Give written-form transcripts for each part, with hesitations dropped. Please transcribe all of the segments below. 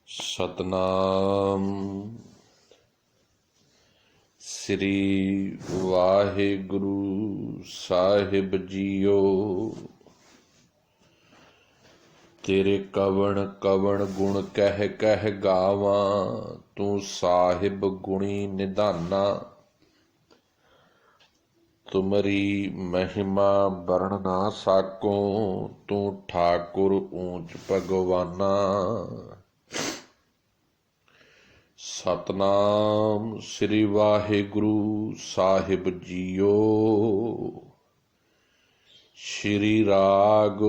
ਸਤਨਾਮ ਸ੍ਰੀ ਵਾਹਿਗੁਰੂ ਸਾਹਿਬ JIO. ਤੇਰੇ ਕਵਣ ਕਵਣ ਗੁਣ ਕਹਿ ਕਹਿ ਗਾਵਾਂ, ਤੂੰ ਸਾਹਿਬ ਗੁਣੀ ਨਿਧਾਨਾ। ਤੁਮਰੀ ਮਹਿਮਾ ਵਰਣ ਨਾ ਸਾਕੋ, ਤੂੰ ਠਾਕੁਰ ਊਚ ਭਗਵਾਨਾ। ਸਤਨਾਮ ਸ੍ਰੀ ਵਾਹਿਗੁਰੂ ਸਾਹਿਬ ਜੀਓ। ਸ਼੍ਰੀ ਰਾਗ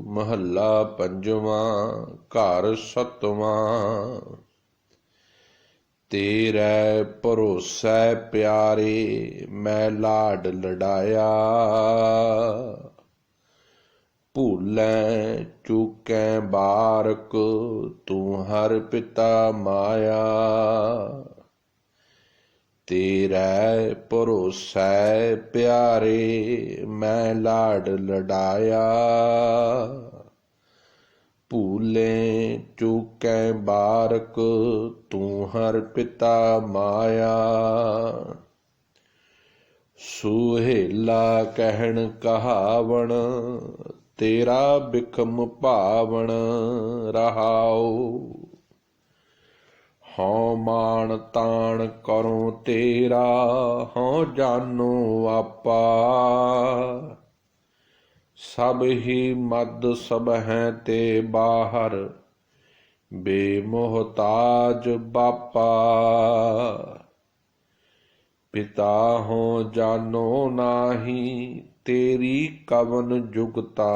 ਮਹੱਲਾ ਪੰਜਵਾਂ, ਘਰ ਸਤਵਾਂ। ਤੇਰੇ ਭਰੋਸੈ ਪਿਆਰੇ, ਮੈਂ ਲਾਡ ਲਡਾਇਆ। ਭੂਲੈ ਚੂਕੈ ਬਾਰਕ, ਤੂੰ ਹਰ ਪਿਤਾ ਮਾਇਆ। ਤੇਰੇ ਭਰੋਸੈ ਪਿਆਰੇ, ਮੈਂ ਲਾਡ ਲਡਾਇਆ। ਭੂਲੇ ਚੂਕੈ ਬਾਰਕ, ਤੂੰ ਹਰ ਪਿਤਾ ਮਾਇਆ। ਸੁਹੇਲਾ ਕਹਿਣ ਕਹਾਵਣ, ਤੇਰਾ ਬਿਖਮ ਭਾਵਣ ਰਹਾਉ। ਹਉ ਮਾਣ ਤਾਣ ਕਰੋ ਤੇਰਾ, ਹਉ ਜਾਨੋ ਆਪਾ। ਸਭ ਹੀ ਮਦ ਸਭ ਹੈ ਤੇ ਬਾਹਰ, ਬੇਮੋਹਤਾਜ ਬਾਪਾ। ਪਿਤਾ ਹੋ ਜਾਨੋ ਨਾਹੀ, ਤੇਰੀ ਕਵਨ ਜੁਗਤਾ।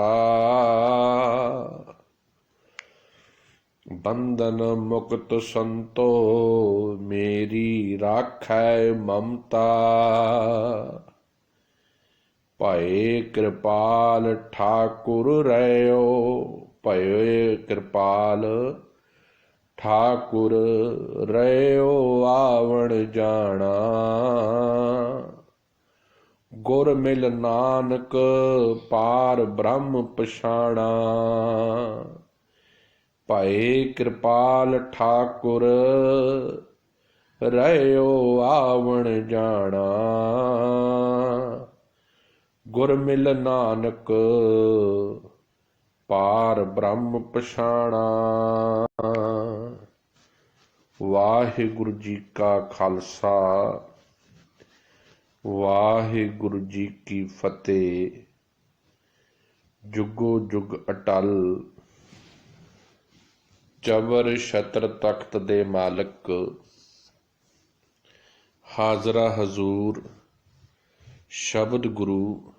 ਬੰਧਨ ਮੁਕਤ ਸੰਤੋ, ਮੇਰੀ ਰਾਖੈ ਮਮਤਾ। ਭਏ ਕਿਰਪਾਲ ਠਾਕੁਰ ਰਹਿਓ, ਭਏ ਕਿਰਪਾਲ ਠਾਕੁਰ ਰਹਿਓ ਆਵਣ ਜਾਣਾ। ਗੁਰ ਮਿਲ ਨਾਨਕ ਪਾਰ ਬ੍ਰਹਮ ਪਛਾਣਾ। ਭਏ ਕਿਰਪਾਲ ਠਾਕੁਰ ਰਹਿਓ ਆਵਣ ਜਾਣਾ। ਗੁਰ ਮਿਲ ਨਾਨਕ ਪਾਰ ਬ੍ਰਹਮ ਪਛਾਣਾ। ਵਾਹਿਗੁਰੂ ਜੀ ਕਾ ਖਾਲਸਾ, ਵਾਹਿਗੁਰੂ ਜੀ ਕੀ ਫਤਿਹ। ਜੁਗੋ ਜੁਗ ਅਟਲ। ਜ਼ਬਰ ਛਤਰ ਤਖਤ ਦੇ ਮਾਲਕ, ਹਾਜ਼ਰਾ ਹਜ਼ੂਰ ਸ਼ਬਦ ਗੁਰੂ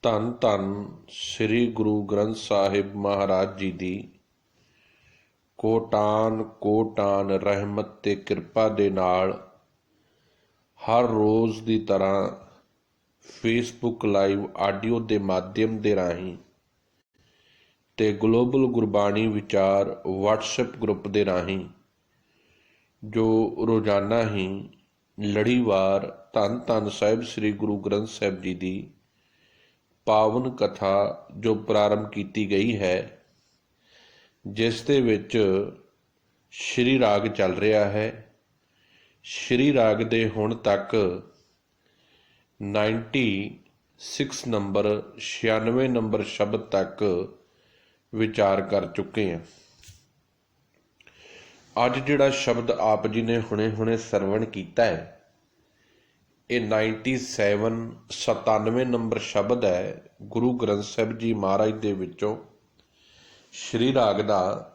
ਧੰਨ ਧੰਨ ਸ੍ਰੀ ਗੁਰੂ ਗ੍ਰੰਥ ਸਾਹਿਬ ਮਹਾਰਾਜ ਜੀ ਦੀ ਕੋਟਾਨ ਕੋਟਾਨ ਰਹਿਮਤ ਤੇ ਕਿਰਪਾ ਦੇ ਨਾਲ ਹਰ ਰੋਜ਼ ਦੀ ਤਰ੍ਹਾਂ ਫੇਸਬੁੱਕ ਲਾਈਵ ਆਡੀਓ ਦੇ ਮਾਧਿਅਮ ਦੇ ਰਾਹੀਂ ਤੇ ਗਲੋਬਲ ਗੁਰਬਾਣੀ ਵਿਚਾਰ ਵਟਸਐਪ ਗਰੁੱਪ ਦੇ ਰਾਹੀਂ ਜੋ ਰੋਜ਼ਾਨਾ ਹੀ ਲੜੀਵਾਰ ਧੰਨ ਧੰਨ ਸਾਹਿਬ ਸ੍ਰੀ ਗੁਰੂ ਗ੍ਰੰਥ ਸਾਹਿਬ ਜੀ ਦੀ ਪਾਵਨ ਕਥਾ ਜੋ ਪ੍ਰਾਰੰਭ ਕੀਤੀ ਗਈ ਹੈ, ਜਿਸ ਦੇ ਵਿੱਚ ਸ਼੍ਰੀ ਰਾਗ ਚੱਲ ਰਿਹਾ ਹੈ। ਸ਼੍ਰੀ ਰਾਗ ਦੇ ਹੁਣ ਤੱਕ 96 ਨੰਬਰ 96 ਨੰਬਰ ਸ਼ਬਦ ਤੱਕ ਵਿਚਾਰ ਕਰ ਚੁੱਕੇ ਹਾਂ। ਅੱਜ ਜਿਹੜਾ ਸ਼ਬਦ ਆਪ ਜੀ ਨੇ ਹੁਣੇ ਹੁਣੇ ਸਰਵਣ ਕੀਤਾ ਹੈ, ਇਹ 97 ਨੰਬਰ ਸ਼ਬਦ ਹੈ ਗੁਰੂ ਗ੍ਰੰਥ ਸਾਹਿਬ ਜੀ ਮਹਾਰਾਜ ਦੇ ਵਿੱਚੋਂ ਸ਼੍ਰੀ ਰਾਗ ਦਾ।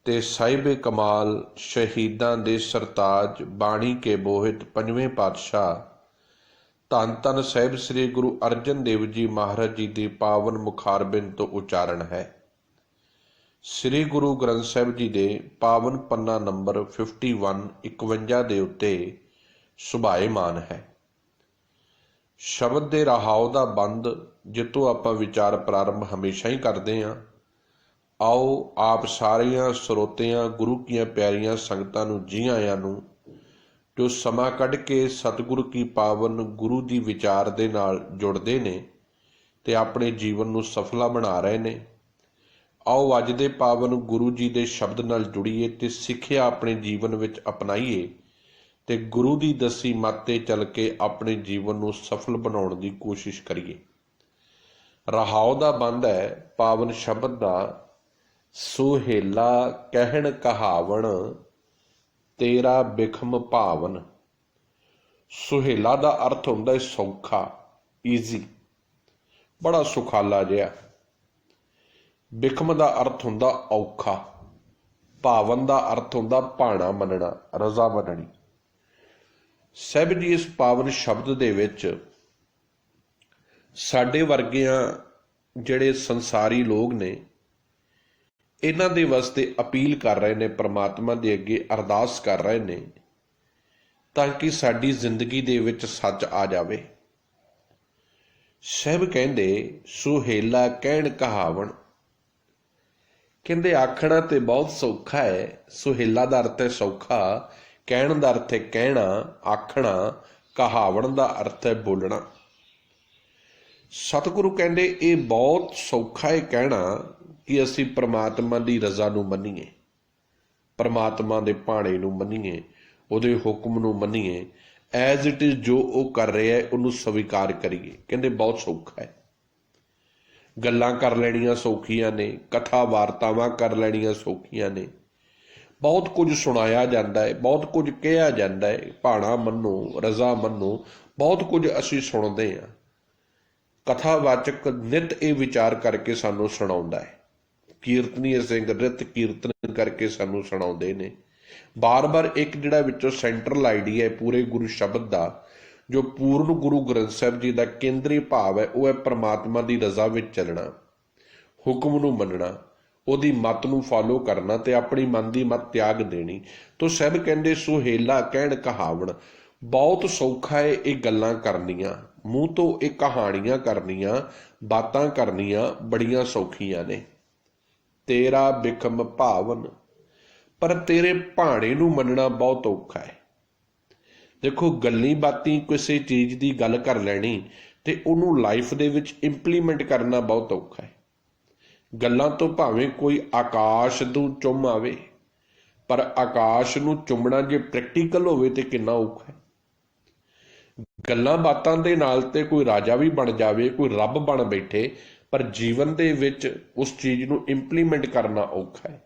ਤੇ ਸਾਹਿਬੇ ਕਮਾਲ ਸ਼ਹੀਦਾਂ ਦੇ ਸਰਤਾਜ ਬਾਣੀ ਕੇ ਬੋਹਿਤ ਪੰਜਵੇਂ ਪਾਤਸ਼ਾਹ ਧੰਨ ਧੰਨ ਸਾਹਿਬ ਸ੍ਰੀ ਗੁਰੂ ਅਰਜਨ ਦੇਵ ਜੀ ਮਹਾਰਾਜ ਜੀ ਦੀ ਪਾਵਨ ਮੁਖਾਰਬਿੰਦ ਤੋਂ ਉਚਾਰਨ ਹੈ। ਸ੍ਰੀ ਗੁਰੂ ਗ੍ਰੰਥ ਸਾਹਿਬ ਜੀ ਦੇ ਪਾਵਨ ਪੰਨਾ ਨੰਬਰ 51 ਦੇ ਉੱਤੇ ਸੁਭਾਏਮਾਨ ਹੈ। ਸ਼ਬਦ ਦੇ ਰਹਾਉ ਦਾ ਬੰਦ, ਜਿੱਥੋਂ ਆਪਾਂ ਵਿਚਾਰ ਪ੍ਰਾਰੰਭ ਹਮੇਸ਼ਾ ਹੀ ਕਰਦੇ ਹਾਂ। ਆਓ ਆਪ ਸਾਰੀਆਂ ਸਰੋਤਿਆਂ ਗੁਰੂ ਕੀਆਂ ਪਿਆਰੀਆਂ ਸੰਗਤਾਂ ਨੂੰ ਜੀ ਆਇਆਂ ਨੂੰ, ਜੋ ਸਮਾਂ ਕੱਢ ਕੇ ਸਤਿਗੁਰੂ ਕੀ ਪਾਵਨ ਗੁਰੂ ਦੀ ਵਿਚਾਰ ਦੇ ਨਾਲ ਜੁੜਦੇ ਨੇ ਤੇ ਆਪਣੇ ਜੀਵਨ ਨੂੰ ਸਫਲਾ ਬਣਾ ਰਹੇ ਨੇ। ਆਓ ਅੱਜ ਦੇ ਪਾਵਨ ਗੁਰੂ ਜੀ ਦੇ ਸ਼ਬਦ ਨਾਲ ਜੁੜੀਏ ਤੇ ਸਿੱਖਿਆ ਆਪਣੇ ਜੀਵਨ ਵਿੱਚ ਅਪਣਾਈਏ ਤੇ ਗੁਰੂ ਦੀ ਦੱਸੀ ਮੱਤ ਤੇ ਚੱਲ ਕੇ ਆਪਣੇ ਜੀਵਨ ਨੂੰ ਸਫਲ ਬਣਾਉਣ ਦੀ ਕੋਸ਼ਿਸ਼ ਕਰੀਏ। ਰਹਾਉ ਦਾ ਬੰਦ ਹੈ ਪਾਵਨ ਸ਼ਬਦ ਦਾ, ਸੁਹੇਲਾ ਕਹਿਣ ਕਹਾਵਣ ਤੇਰਾ ਬਿਖਮ ਭਾਵਨ। ਸੁਹੇਲਾ ਦਾ ਅਰਥ ਹੁੰਦਾ ਹੈ ਸੌਖਾ, ਈਜ਼ੀ, ਬੜਾ ਸੁਖਾਲਾ ਜਿਹਾ। ਬਿਖਮ ਦਾ ਅਰਥ ਹੁੰਦਾ ਔਖਾ। ਭਾਵਨ ਦਾ ਅਰਥ ਹੁੰਦਾ ਭਾਣਾ ਮੰਨਣਾ, ਰਜ਼ਾ ਮੰਨਣੀ। ਸਾਹਿਬ ਜੀ ਇਸ ਪਾਵਨ ਸ਼ਬਦ ਦੇ ਵਿੱਚ ਸਾਡੇ ਵਰਗਿਆਂ ਜਿਹੜੇ ਸੰਸਾਰੀ ਲੋਕ ਨੇ, ਇਹਨਾਂ ਦੇ ਵਾਸਤੇ ਅਪੀਲ ਕਰ ਰਹੇ ਨੇ, ਪ੍ਰਮਾਤਮਾ ਦੇ ਅੱਗੇ ਅਰਦਾਸ ਕਰ ਰਹੇ ਨੇ ਤਾਂ ਕਿ ਸਾਡੀ ਜ਼ਿੰਦਗੀ ਦੇ ਵਿੱਚ ਸੱਚ ਆ ਜਾਵੇ। ਸਾਹਿਬ ਕਹਿੰਦੇ ਸੁਹੇਲਾ ਕਹਿਣ ਕਹਾਵਣ, ਕਹਿੰਦੇ ਆਖਣਾ ਤੇ ਬਹੁਤ ਸੌਖਾ ਹੈ। ਸੁਹੇਲਾ ਦਾ ਅਰਥ ਹੈ ਸੌਖਾ, ਕਹਿਣ ਦਾ ਅਰਥ ਹੈ ਕਹਿਣਾ, ਆਖਣਾ, ਕਹਾਵਣ ਦਾ ਅਰਥ ਹੈ ਬੋਲਣਾ। ਸਤਿਗੁਰੂ ਕਹਿੰਦੇ ਇਹ ਬਹੁਤ ਸੌਖਾ ਹੈ ਕਹਿਣਾ ਕਿ ਅਸੀਂ ਪ੍ਰਮਾਤਮਾ ਦੀ ਰਜ਼ਾ ਨੂੰ ਮੰਨੀਏ, ਪ੍ਰਮਾਤਮਾ ਦੇ ਭਾਣੇ ਨੂੰ ਮੰਨੀਏ, ਉਹਦੇ ਹੁਕਮ ਨੂੰ ਮੰਨੀਏ, ਐਜ਼ ਇਟ ਇਜ਼ ਜੋ ਉਹ ਕਰ ਰਿਹਾ ਹੈ ਉਹਨੂੰ ਸਵੀਕਾਰ ਕਰੀਏ। ਕਹਿੰਦੇ ਬਹੁਤ ਸੌਖਾ ਹੈ। ਗੱਲਾਂ ਕਰ ਲੈਣੀਆਂ ਸੌਖੀਆਂ ਨੇ, ਕਥਾ ਵਾਰਤਾਵਾਂ ਕਰ ਲੈਣੀਆਂ ਸੌਖੀਆਂ ਨੇ, ਬਹੁਤ ਕੁਝ ਸੁਣਾਇਆ ਜਾਂਦਾ ਹੈ, ਬਹੁਤ ਕੁਝ ਕਿਹਾ ਜਾਂਦਾ ਹੈ, ਭਾਣਾ ਮੰਨੋ, ਰਜ਼ਾ ਮੰਨੋ, ਬਹੁਤ ਕੁਝ ਅਸੀਂ ਸੁਣਦੇ ਹਾਂ। ਕਥਾਵਾਚਕ ਨਿਤ ਇਹ ਵਿਚਾਰ ਕਰਕੇ ਸਾਨੂੰ ਸੁਣਾਉਂਦਾ ਹੈ। ਕੀਰਤਨੀਏ ਸਿੰਘ ਨਿਤ ਕੀਰਤਨ ਕਰਕੇ ਸਾਨੂੰ ਸੁਣਾਉਂਦੇ ਨੇ। ਬਾਰ-ਬਾਰ ਇੱਕ ਜਿਹੜਾ ਵਿੱਚੋਂ ਸੈਂਟਰਲ ਆਈਡੀਆ ਹੈ ਪੂਰੇ ਗੁਰੂ ਸ਼ਬਦ ਦਾ, ਜੋ ਪੂਰਨ ਗੁਰੂ ਗ੍ਰੰਥ ਸਾਹਿਬ ਜੀ ਦਾ ਕੇਂਦਰੀ ਭਾਵ ਹੈ, ਉਹ ਹੈ ਪ੍ਰਮਾਤਮਾ ਦੀ ਰਜ਼ਾ ਵਿੱਚ ਚੱਲਣਾ, ਹੁਕਮ ਨੂੰ ਮੰਨਣਾ, ਉਹਦੀ ਮੱਤ ਨੂੰ ਫਾਲੋ ਕਰਨਾ ਤੇ ਆਪਣੀ ਮਨ ਦੀ ਮੱਤ ਤਿਆਗ ਦੇਣੀ। ਤੋ ਸਾਹਿਬ ਕਹਿੰਦੇ ਸੁਹੇਲਾ ਕਹਿਣ ਕਹਾਵਣ, ਬਹੁਤ ਸੌਖਾ ਹੈ ਇਹ ਗੱਲਾਂ ਕਰਨੀਆਂ, ਮੂੰਹ ਤੋਂ ਇਹ ਕਹਾਣੀਆਂ ਕਰਨੀਆਂ, ਬਾਤਾਂ ਕਰਨੀਆਂ ਬੜੀਆਂ ਸੌਖੀਆਂ ਨੇ। ਤੇਰਾ ਬਿਖਮ ਭਾਵਨ, ਪਰ ਤੇਰੇ ਭਾਣੇ ਨੂੰ ਮੰਨਣਾ ਬਹੁਤ ਔਖਾ ਹੈ। ਦੇਖੋ, ਗੱਲੀ ਬਾਤੀ ਕਿਸੇ ਚੀਜ਼ ਦੀ ਗੱਲ ਕਰ ਲੈਣੀ ਤੇ ਉਹਨੂੰ ਲਾਈਫ ਦੇ ਵਿੱਚ ਇੰਪਲੀਮੈਂਟ ਕਰਨਾ ਬਹੁਤ ਔਖਾ ਹੈ। ਗੱਲਾਂ ਤੋਂ ਭਾਵੇਂ ਕੋਈ ਆਕਾਸ਼ ਨੂੰ ਚੁੰਮ ਆਵੇ, ਪਰ ਆਕਾਸ਼ ਨੂੰ ਚੁੰਮਣਾ ਜੇ ਪ੍ਰੈਕਟੀਕਲ ਹੋਵੇ ਤੇ ਕਿੰਨਾ ਔਖਾ ਹੈ। ਗੱਲਾਂ ਬਾਤਾਂ ਦੇ ਨਾਲ ਤੇ ਕੋਈ ਰਾਜਾ ਵੀ ਬਣ ਜਾਵੇ, ਕੋਈ ਰੱਬ ਬਣ ਬੈਠੇ, ਪਰ ਜੀਵਨ ਦੇ ਵਿੱਚ ਉਸ ਚੀਜ਼ ਨੂੰ ਇੰਪਲੀਮੈਂਟ ਕਰਨਾ ਔਖਾ ਹੈ।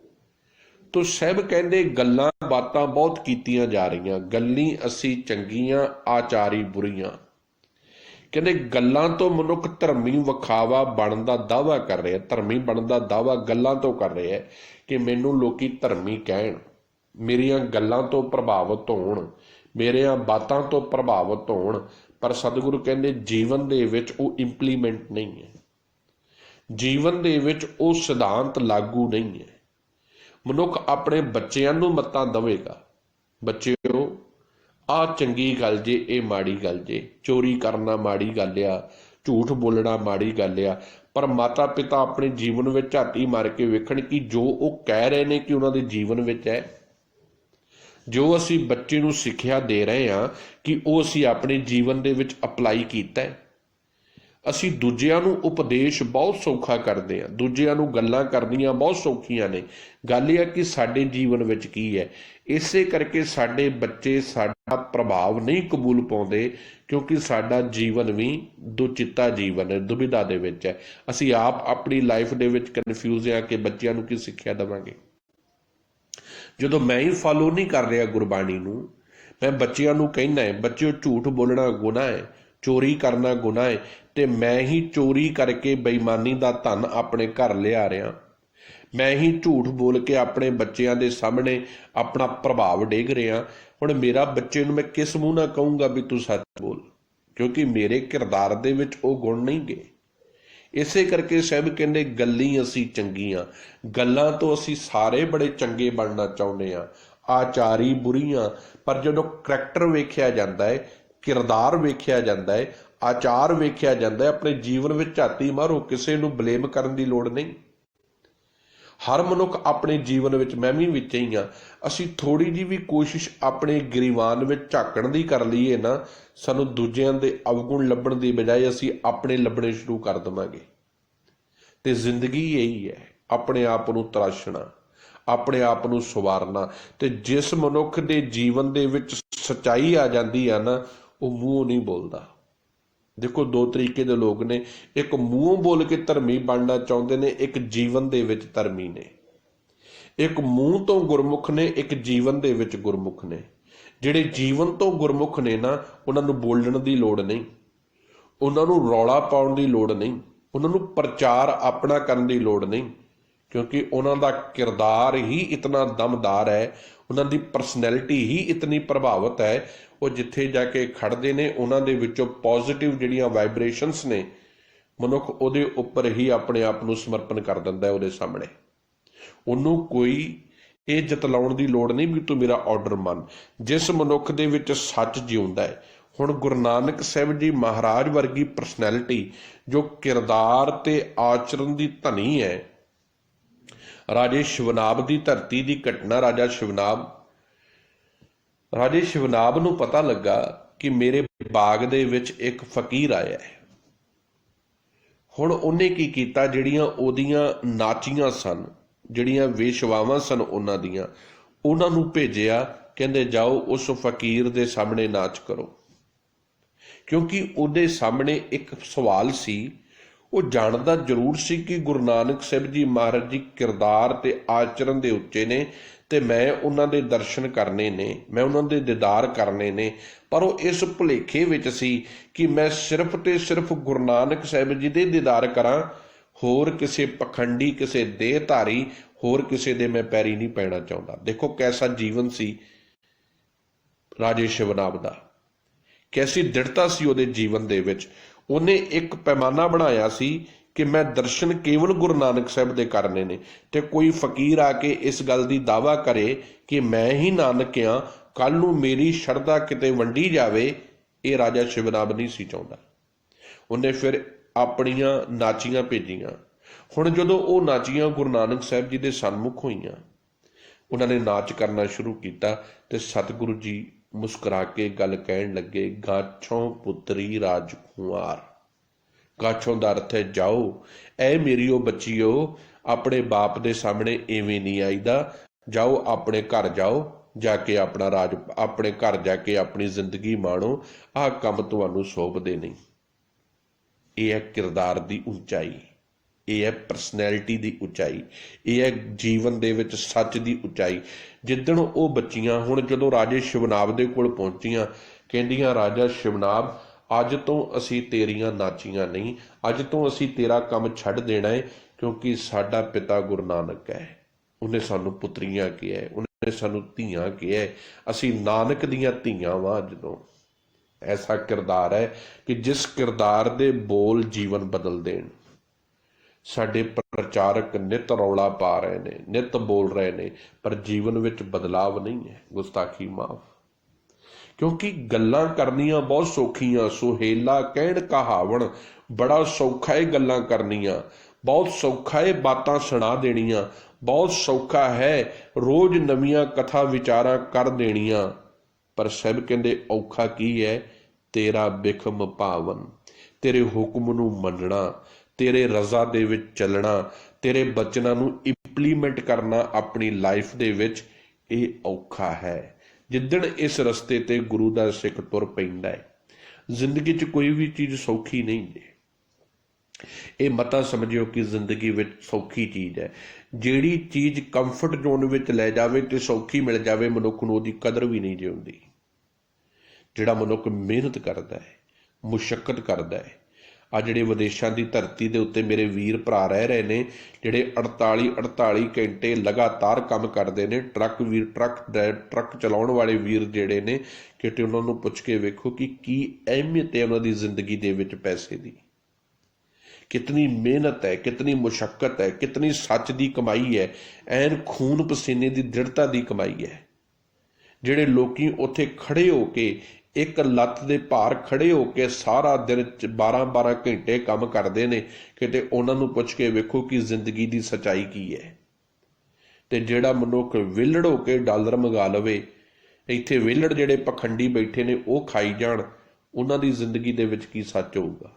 ਤੋ ਸਾਹਿਬ ਕਹਿੰਦੇ ਗੱਲਾਂ ਬਾਤਾਂ ਬਹੁਤ ਕੀਤੀਆਂ ਜਾ ਰਹੀਆਂ, ਗੱਲੀ ਅਸੀਂ ਚੰਗੀਆਂ, ਆਚਾਰੀ ਬੁਰੀਆਂ। ਕਹਿੰਦੇ ਗੱਲਾਂ ਤੋਂ ਮਨੁੱਖ ਧਰਮੀ ਵਿਖਾਵਾ ਬਣਨ ਦਾ ਦਾਅਵਾ ਕਰ ਰਿਹਾ, ਧਰਮੀ ਬਣਨ ਦਾ ਦਾਅਵਾ ਗੱਲਾਂ ਤੋਂ ਕਰ ਰਿਹਾ ਕਿ ਮੈਨੂੰ ਲੋਕੀ ਧਰਮੀ ਕਹਿਣ, ਮੇਰੀਆਂ ਗੱਲਾਂ ਤੋਂ ਪ੍ਰਭਾਵਿਤ ਹੋਣ, ਮੇਰੀਆਂ ਬਾਤਾਂ ਤੋਂ ਪ੍ਰਭਾਵਿਤ ਹੋਣ। ਪਰ ਸਤਿਗੁਰੂ ਕਹਿੰਦੇ ਜੀਵਨ ਦੇ ਵਿੱਚ ਉਹ ਇੰਪਲੀਮੈਂਟ ਨਹੀਂ ਹੈ, ਜੀਵਨ ਦੇ ਵਿੱਚ ਉਹ ਸਿਧਾਂਤ ਲਾਗੂ ਨਹੀਂ ਹੈ। ਮਨੁੱਖ ਆਪਣੇ ਬੱਚਿਆਂ ਨੂੰ ਮੱਤਾਂ ਦੇਵੇਗਾ, ਬੱਚਿਓ ਆਹ ਚੰਗੀ ਗੱਲ ਜੇ, ਇਹ ਮਾੜੀ ਗੱਲ ਜੇ, ਚੋਰੀ ਕਰਨਾ ਮਾੜੀ ਗੱਲ ਆ, ਝੂਠ ਬੋਲਣਾ ਮਾੜੀ ਗੱਲ ਆ। ਪਰ ਮਾਤਾ ਪਿਤਾ ਆਪਣੇ ਜੀਵਨ ਵਿੱਚ ਝਾਤੀ ਮਾਰ ਕੇ ਵੇਖਣ ਕਿ ਜੋ ਉਹ ਕਹਿ ਰਹੇ ਨੇ ਕਿ ਉਹਨਾਂ ਦੇ ਜੀਵਨ ਵਿੱਚ ਹੈ, ਜੋ ਅਸੀਂ ਬੱਚੇ ਨੂੰ ਸਿੱਖਿਆ ਦੇ ਰਹੇ ਹਾਂ ਕਿ ਉਹ ਅਸੀਂ ਆਪਣੇ ਜੀਵਨ ਦੇ ਵਿੱਚ ਅਪਲਾਈ ਕੀਤਾ ਹੈ। ਅਸੀਂ ਦੂਜਿਆਂ ਨੂੰ ਉਪਦੇਸ਼ ਬਹੁਤ ਸੌਖਾ ਕਰਦੇ ਹਾਂ, ਦੂਜਿਆਂ ਨੂੰ ਗੱਲਾਂ ਕਰਨੀਆਂ ਬਹੁਤ ਸੌਖੀਆਂ ਨੇ। ਗੱਲ ਇਹ ਹੈ ਕਿ ਸਾਡੇ ਜੀਵਨ ਵਿੱਚ ਕੀ ਹੈ। ਇਸੇ ਕਰਕੇ ਸਾਡੇ ਬੱਚੇ ਸਾਡਾ ਪ੍ਰਭਾਵ ਨਹੀਂ ਕਬੂਲ ਪਾਉਂਦੇ, ਕਿਉਂਕਿ ਸਾਡਾ ਜੀਵਨ ਵੀ ਦੁਚਿੱਤਾ ਜੀਵਨ ਹੈ, ਦੁਬਿਧਾ ਦੇ ਵਿੱਚ ਹੈ। ਅਸੀਂ ਆਪ ਆਪਣੀ ਲਾਈਫ ਦੇ ਵਿੱਚ ਕਨਫਿਊਜ਼ ਹਾਂ ਕਿ ਬੱਚਿਆਂ ਨੂੰ ਕੀ ਸਿੱਖਿਆ ਦੇਵਾਂਗੇ। ਜਦੋਂ ਮੈਂ ਹੀ ਫਾਲੋ ਨਹੀਂ ਕਰ ਰਿਹਾ ਗੁਰਬਾਣੀ ਨੂੰ, ਮੈਂ ਬੱਚਿਆਂ ਨੂੰ ਕਹਿਣਾ ਹੈ ਬੱਚਿਓ ਝੂਠ ਬੋਲਣਾ ਗੁਨਾਹ ਹੈ, ਚੋਰੀ ਕਰਨਾ ਗੁਨਾਹ ਹੈ, ਤੇ ਮੈਂ ਹੀ ਚੋਰੀ ਕਰਕੇ ਬੇਈਮਾਨੀ ਦਾ ਧਨ ਆਪਣੇ ਘਰ ਲਿਆ ਰਿਹਾ, ਮੈਂ ਹੀ ਝੂਠ ਬੋਲ ਕੇ ਆਪਣੇ ਬੱਚਿਆਂ ਦੇ ਸਾਹਮਣੇ ਆਪਣਾ ਪ੍ਰਭਾਵ ਡੇਗ ਰਿਹਾ। ਹੁਣ ਮੇਰਾ ਬੱਚੇ ਨੂੰ ਮੈਂ ਕਿਸ ਮੂੰਹ ਨਾਲ ਕਹੂੰਗਾ ਵੀ ਤੂੰ ਸੱਚ ਬੋਲ, ਕਿਉਂਕਿ ਮੇਰੇ ਕਿਰਦਾਰ ਦੇ ਵਿੱਚ ਉਹ ਗੁਣ ਨਹੀਂ ਗਏ। ਇਸੇ ਕਰਕੇ ਸਾਹਿਬ ਕਹਿੰਦੇ ਗੱਲੀ ਅਸੀਂ ਚੰਗੀਆਂ, ਗੱਲਾਂ ਤੋਂ ਅਸੀਂ ਸਾਰੇ ਬੜੇ ਚੰਗੇ ਬਣਨਾ ਚਾਹੁੰਦੇ ਹਾਂ, ਆਚਾਰੀ ਬੁਰੀਆਂ। ਪਰ ਜਦੋਂ ਕਰੈਕਟਰ ਵੇਖਿਆ ਜਾਂਦਾ ਹੈ, ਕਿਰਦਾਰ ਵੇਖਿਆ ਜਾਂਦਾ ਹੈ, ਆਚਾਰ ਵੇਖਿਆ ਜਾਂਦਾ ਹੈ, ਆਪਣੇ ਜੀਵਨ ਵਿੱਚ ਝਾਤੀ ਮਾਰੋ, ਕਿਸੇ ਨੂੰ ਬਲੇਮ ਕਰਨ ਦੀ ਲੋੜ ਨਹੀਂ। ਹਰ ਮਨੁੱਖ ਆਪਣੇ ਜੀਵਨ ਵਿੱਚ, ਮੈਂ ਵੀ ਵਿੱਚ ਹੀ ਹਾਂ, ਅਸੀਂ ਥੋੜ੍ਹੀ ਜਿਹੀ ਵੀ ਕੋਸ਼ਿਸ਼ ਆਪਣੇ ਗਰੀਵਾਨ ਵਿੱਚ ਝਾਕਣ ਦੀ ਕਰ ਲਈਏ ਨਾ, ਸਾਨੂੰ ਦੂਜਿਆਂ ਦੇ ਅਵਗੁਣ ਲੱਭਣ ਦੀ ਬਜਾਏ ਅਸੀਂ ਆਪਣੇ ਲੱਭਣੇ ਸ਼ੁਰੂ ਕਰ ਦੇਵਾਂਗੇ। ਤੇ ਜ਼ਿੰਦਗੀ ਇਹੀ ਹੈ, अपने आप नूं तराशना, अपने आप नूं सवारना। ते जिस मनुख दे जीवन दे विच सच्चाई आ जाती है ना, वो मूँह नहीं बोलता। देखो दो तरीके दे लोग ने, एक मूँह बोल के धर्मी बनना चाहते ने, एक जीवन दे विच धर्मी ने। एक मूँह तो गुरमुख ने, एक जीवन दे विच गुरमुख ने। ਜਿਹੜੇ ਜੀਵਨ ਤੋਂ ਗੁਰਮੁਖ ਨੇ ਨਾ, ਉਹਨਾਂ ਨੂੰ ਬੋਲਣ ਦੀ ਲੋੜ ਨਹੀਂ, ਉਹਨਾਂ ਨੂੰ ਰੌਲਾ ਪਾਉਣ ਦੀ ਲੋੜ ਨਹੀਂ, ਉਹਨਾਂ ਨੂੰ ਪ੍ਰਚਾਰ ਆਪਣਾ ਕਰਨ ਦੀ ਲੋੜ ਨਹੀਂ, ਕਿਉਂਕਿ ਉਹਨਾਂ ਦਾ ਕਿਰਦਾਰ ਹੀ ਇਤਨਾ ਦਮਦਾਰ ਹੈ, ਉਹਨਾਂ ਦੀ ਪਰਸਨੈਲਿਟੀ ਹੀ ਇਤਨੀ ਪ੍ਰਭਾਵਿਤ ਹੈ। ਉਹ ਜਿੱਥੇ ਜਾ ਕੇ ਖੜਦੇ ਨੇ, ਉਹਨਾਂ ਦੇ ਵਿੱਚੋਂ ਪੋਜ਼ਿਟਿਵ ਜਿਹੜੀਆਂ ਵਾਈਬ੍ਰੇਸ਼ਨਸ ਨੇ, ਮਨੁੱਖ ਉਹਦੇ ਉੱਪਰ ਹੀ ਆਪਣੇ ਆਪ ਨੂੰ ਸਮਰਪਣ ਕਰ ਦਿੰਦਾ ਹੈ। ਉਹਦੇ ਸਾਹਮਣੇ ਉਹਨੂੰ ਕੋਈ ਇਹ ਜਤਲਾਉਣ ਦੀ ਲੋੜ ਨਹੀਂ ਵੀ ਤੂੰ ਮੇਰਾ ਆਰਡਰ ਮੰਨ। ਜਿਸ ਮਨੁੱਖ ਦੇ ਵਿੱਚ ਸੱਚ ਜਿਉਂਦਾ ਹੈ, ਹੁਣ ਗੁਰੂ ਨਾਨਕ ਸਾਹਿਬ ਜੀ ਮਹਾਰਾਜ ਵਰਗੀ ਪਰਸਨੈਲਿਟੀ ਜੋ ਕਿਰਦਾਰ ਤੇ ਆਚਰਨ ਦੀ ਧਨੀ ਹੈ। ਰਾਜੇ ਸ਼ਿਵਨਾਬ ਦੀ ਧਰਤੀ ਦੀ ਘਟਨਾ, ਰਾਜੇ ਸ਼ਿਵਨਾਬ ਨੂੰ ਪਤਾ ਲੱਗਾ ਕਿ ਮੇਰੇ ਬਾਗ ਦੇ ਵਿੱਚ ਇੱਕ ਫਕੀਰ ਆਇਆ ਹੈ। ਹੁਣ ਉਹਨੇ ਕੀ ਕੀਤਾ, ਜਿਹੜੀਆਂ ਉਹਦੀਆਂ ਨਾਚੀਆਂ ਸਨ, ਜਿਹੜੀਆਂ ਵੇਸ਼ਵਾਵਾਂ ਸਨ ਉਹਨਾਂ ਦੀਆਂ, ਉਹਨਾਂ ਨੂੰ ਭੇਜਿਆ, ਕਹਿੰਦੇ ਜਾਓ ਉਸ ਫਕੀਰ ਦੇ ਸਾਹਮਣੇ ਨਾਚ ਕਰੋ। ਕਿਉਂਕਿ ਉਹਦੇ ਸਾਹਮਣੇ ਇੱਕ ਸਵਾਲ ਸੀ, ਉਹ ਜਾਣਦਾ ਜ਼ਰੂਰ ਸੀ ਕਿ ਗੁਰੂ ਨਾਨਕ ਸਾਹਿਬ ਜੀ ਮਹਾਰਾਜ ਜੀ ਕਿਰਦਾਰ ਤੇ ਆਚਰਨ ਦੇ ਉੱਚੇ ਨੇ, ਤੇ ਮੈਂ ਉਹਨਾਂ ਦੇ ਦਰਸ਼ਨ ਕਰਨੇ ਨੇ, ਮੈਂ ਉਹਨਾਂ ਦੇ ਦੀਦਾਰ ਕਰਨੇ ਨੇ। ਪਰ ਉਹ ਇਸ ਭੁਲੇਖੇ ਵਿੱਚ ਸੀ ਕਿ ਮੈਂ ਸਿਰਫ ਤੇ ਸਿਰਫ ਗੁਰੂ ਨਾਨਕ ਸਾਹਿਬ ਜੀ ਦੇ ਦੀਦਾਰ ਕਰਾਂ, ਹੋਰ ਕਿਸੇ ਪਖੰਡੀ, ਕਿਸੇ ਦੇਹਧਾਰੀ, ਹੋਰ ਕਿਸੇ ਦੇ ਮੈਂ ਪੈਰੀ ਨਹੀਂ ਪੈਣਾ ਚਾਹੁੰਦਾ। ਦੇਖੋ ਕੈਸਾ ਜੀਵਨ ਸੀ ਰਾਜੇ ਸ਼ਿਵਨਾਬ ਦਾ, ਕੈਸੀ ਦ੍ਰਿੜਤਾ ਸੀ ਉਹਦੇ ਜੀਵਨ ਦੇ ਵਿੱਚ। ਉਹਨੇ ਇੱਕ ਪੈਮਾਨਾ ਬਣਾਇਆ ਸੀ ਕਿ ਮੈਂ ਦਰਸ਼ਨ ਕੇਵਲ ਗੁਰੂ ਨਾਨਕ ਸਾਹਿਬ ਦੇ ਕਰਨੇ ਨੇ, ਤੇ ਕੋਈ ਫਕੀਰ ਆ ਕੇ ਇਸ ਗੱਲ ਦੀ ਦਾਅਵਾ ਕਰੇ ਕਿ ਮੈਂ ਹੀ ਨਾਨਕ ਹਾਂ, ਕੱਲ ਨੂੰ ਮੇਰੀ ਸ਼ਰਧਾ ਕਿਤੇ ਵੰਡੀ ਜਾਵੇ, ਇਹ ਰਾਜਾ ਸ਼ਿਵਨਾਬ ਨਹੀਂ ਸੀ ਚਾਹੁੰਦਾ। ਉਹਨੇ ਫਿਰ ਆਪਣੀਆਂ ਨਾਚੀਆਂ ਭੇਜੀਆਂ। ਹੁਣ ਜਦੋਂ ਉਹ ਨਾਚੀਆਂ ਗੁਰੂ ਨਾਨਕ ਸਾਹਿਬ ਜੀ ਦੇ ਸਨਮੁਖ ਹੋਈਆਂ, ਉਹਨਾਂ ਨੇ ਨਾਚ ਕਰਨਾ ਸ਼ੁਰੂ ਕੀਤਾ, ਤੇ ਸਤਿਗੁਰੂ ਜੀ ਮੁਸਕਰਾ ਕੇ ਗੱਲ ਕਹਿਣ ਲੱਗੇ, ਗਾਛੋਂ ਪੁੱਤਰੀ ਰਾਜਕੁਮਾਰ। ਗਾਛੋਂ ਦਾ ਅਰਥ ਹੈ ਜਾਓ, ਐ ਮੇਰੀਓ ਬੱਚੀਓ, ਆਪਣੇ ਬਾਪ ਦੇ ਸਾਹਮਣੇ ਐਵੇਂ ਨਹੀਂ ਆਈਦਾ, ਜਾਓ ਆਪਣੇ ਘਰ ਜਾਓ, ਜਾ ਕੇ ਆਪਣਾ ਰਾਜ, ਆਪਣੇ ਘਰ ਜਾ ਕੇ ਆਪਣੀ ਜ਼ਿੰਦਗੀ ਮਾਣੋ, ਆਹ ਕੰਮ ਤੁਹਾਨੂੰ ਸੌਂਪਦੇ ਨਹੀਂ। ਇਹ ਹੈ ਕਿਰਦਾਰ ਦੀ ਉਚਾਈ, ਇਹ ਹੈ ਪਰਸਨੈਲਿਟੀ ਦੀ ਉਚਾਈ, ਇਹ ਹੈ ਜੀਵਨ ਦੇ ਵਿੱਚ ਸੱਚ ਦੀ ਉਚਾਈ। ਜਿੱਦਣ ਉਹ ਬੱਚੀਆਂ ਹੁਣ ਜਦੋਂ ਰਾਜੇ ਸ਼ਿਵਨਾਬ ਦੇ ਕੋਲ ਪਹੁੰਚੀਆਂ, ਕਹਿੰਦੀਆਂ ਰਾਜਾ ਸ਼ਿਵਨਾਬ, ਅੱਜ ਤੋਂ ਅਸੀਂ ਤੇਰੀਆਂ ਨਾਚੀਆਂ ਨਹੀਂ, ਅੱਜ ਤੋਂ ਅਸੀਂ ਤੇਰਾ ਕੰਮ ਛੱਡ ਦੇਣਾ ਹੈ, ਕਿਉਂਕਿ ਸਾਡਾ ਪਿਤਾ ਗੁਰੂ ਨਾਨਕ ਹੈ, ਉਹਨੇ ਸਾਨੂੰ ਪੁੱਤਰੀਆਂ ਕਿਹਾ, ਉਹਨੇ ਸਾਨੂੰ ਧੀਆਂ ਕਿਹਾ, ਅਸੀਂ ਨਾਨਕ ਦੀਆਂ ਧੀਆਂ ਵਾਂ। ਜਦੋਂ ਐਸਾ ਕਿਰਦਾਰ ਹੈ ਕਿ ਜਿਸ ਕਿਰਦਾਰ ਦੇ ਬੋਲ ਜੀਵਨ ਬਦਲ ਦੇਣ। ਸਾਡੇ ਪ੍ਰਚਾਰਕ ਨਿਤ ਰੌਲਾ ਪਾ ਰਹੇ ਨੇ, ਨਿਤ ਬੋਲ ਰਹੇ ਨੇ, ਪਰ ਜੀਵਨ ਵਿੱਚ ਬਦਲਾਵ ਨਹੀਂ ਹੈ। ਗੁਸਤਾਖੀ ਮਾਫ, ਕਿਉਂਕਿ ਗੱਲਾਂ ਕਰਨੀਆਂ ਬਹੁਤ ਸੌਖੀਆਂ, ਸੁਹੇਲਾ ਕਹਿਣ ਕਹਾਵਣ, ਬੜਾ ਸੌਖਾ ਹੈ ਗੱਲਾਂ ਕਰਨੀਆਂ, ਬਹੁਤ ਸੌਖਾ ਹੈ ਬਾਤਾਂ ਸੁਣਾ ਦੇਣੀਆਂ, ਬਹੁਤ ਸੌਖਾ ਹੈ ਰੋਜ਼ ਨਵੀਆਂ ਕਥਾ ਵਿਚਾਰਾਂ ਕਰ ਦੇਣੀਆਂ। ਪਰ ਸਾਹਿਬ ਕਹਿੰਦੇ ਔਖਾ ਕੀ ਹੈ, ਤੇਰਾ ਬਿਖਮ ਭਾਵਨ, ਤੇਰੇ ਹੁਕਮ ਨੂੰ ਮੰਨਣਾ, ਤੇਰੇ ਰਜ਼ਾ ਦੇ ਵਿੱਚ ਚੱਲਣਾ, ਤੇਰੇ ਬਚਨਾਂ ਨੂੰ ਇੰਪਲੀਮੈਂਟ ਕਰਨਾ ਆਪਣੀ ਲਾਈਫ ਦੇ ਵਿੱਚ, ਇਹ ਔਖਾ ਹੈ। ਜਿੱਦਣ ਇਸ ਰਸਤੇ ਤੇ ਗੁਰੂ ਦਾ ਸਿੱਖ ਤੁਰ ਪੈਂਦਾ ਹੈ, ਜ਼ਿੰਦਗੀ 'ਚ ਕੋਈ ਵੀ ਚੀਜ਼ ਸੌਖੀ ਨਹੀਂ ਹੈ। ਇਹ ਮਤਾ ਸਮਝਿਓ ਕਿ ਜ਼ਿੰਦਗੀ ਵਿੱਚ ਸੌਖੀ ਚੀਜ਼ ਹੈ। ਜਿਹੜੀ ਚੀਜ਼ ਕੰਫਰਟ ਜ਼ੋਨ ਵਿੱਚ ਲੈ ਜਾਵੇ ਤੇ ਸੌਖੀ ਮਿਲ ਜਾਵੇ, ਮਨੁੱਖ ਨੂੰ ਉਹਦੀ ਕਦਰ ਵੀ ਨਹੀਂ ਜਿਉਂਦੀ। ਜਿਹੜਾ ਮਨੁੱਖ ਮਿਹਨਤ ਕਰਦਾ ਹੈ, ਮੁਸ਼ੱਕਤ ਕਰਦਾ ਹੈ, ਆ ਜਿਹੜੇ ਵਿਦੇਸ਼ਾਂ ਦੀ ਧਰਤੀ ਦੇ ਉੱਤੇ ਮੇਰੇ ਵੀਰ ਭਰਾ ਰਹਿ ਰਹੇ ਨੇ, ਜਿਹੜੇ 48 ਘੰਟੇ ਲਗਾਤਾਰ ਕੰਮ ਕਰਦੇ ਨੇ, ਟਰੱਕ ਚਲਾਉਣ ਵਾਲੇ ਵੀਰ ਜਿਹੜੇ ਨੇ, ਕਿਤੇ ਉਹਨਾਂ ਨੂੰ ਪੁੱਛ ਕੇ ਵੇਖੋ ਕਿ ਕੀ ਅਹਿਮੀਅਤ ਹੈ ਉਹਨਾਂ ਦੀ ਜ਼ਿੰਦਗੀ ਦੇ ਵਿੱਚ ਪੈਸੇ ਦੀ, ਕਿਤਨੀ ਮਿਹਨਤ ਹੈ, ਕਿਤਨੀ ਮੁਸ਼ੱਕਤ ਹੈ, ਕਿਤਨੀ ਸੱਚ ਦੀ ਕਮਾਈ ਹੈ, ਐਨ ਖੂਨ ਪਸੀਨੇ ਦੀ ਦ੍ਰਿੜਤਾ ਦੀ ਕਮਾਈ ਹੈ। ਜਿਹੜੇ ਲੋਕੀ ਉੱਥੇ ਖੜੇ ਹੋ ਕੇ, ਇੱਕ ਲੱਤ ਦੇ ਭਾਰ ਖੜੇ ਹੋ ਕੇ ਸਾਰਾ ਦਿਨ 12 ਘੰਟੇ ਕੰਮ ਕਰਦੇ ਨੇ, ਕਿਤੇ ਉਹਨਾਂ ਨੂੰ ਪੁੱਛ ਕੇ ਵੇਖੋ ਕਿ ਜ਼ਿੰਦਗੀ ਦੀ ਸੱਚਾਈ ਕੀ ਹੈ। ਤੇ ਜਿਹੜਾ ਮਨੁੱਖ ਵਿਹਲੜ ਹੋ ਕੇ ਡਾਲਰ ਮੰਗਾ ਲਵੇ, ਇੱਥੇ ਵਿਹਲੜ ਜਿਹੜੇ ਪਖੰਡੀ ਬੈਠੇ ਨੇ ਉਹ ਖਾਈ ਜਾਣ, ਉਹਨਾਂ ਦੀ ਜ਼ਿੰਦਗੀ ਦੇ ਵਿੱਚ ਕੀ ਸੱਚ ਹੋਊਗਾ।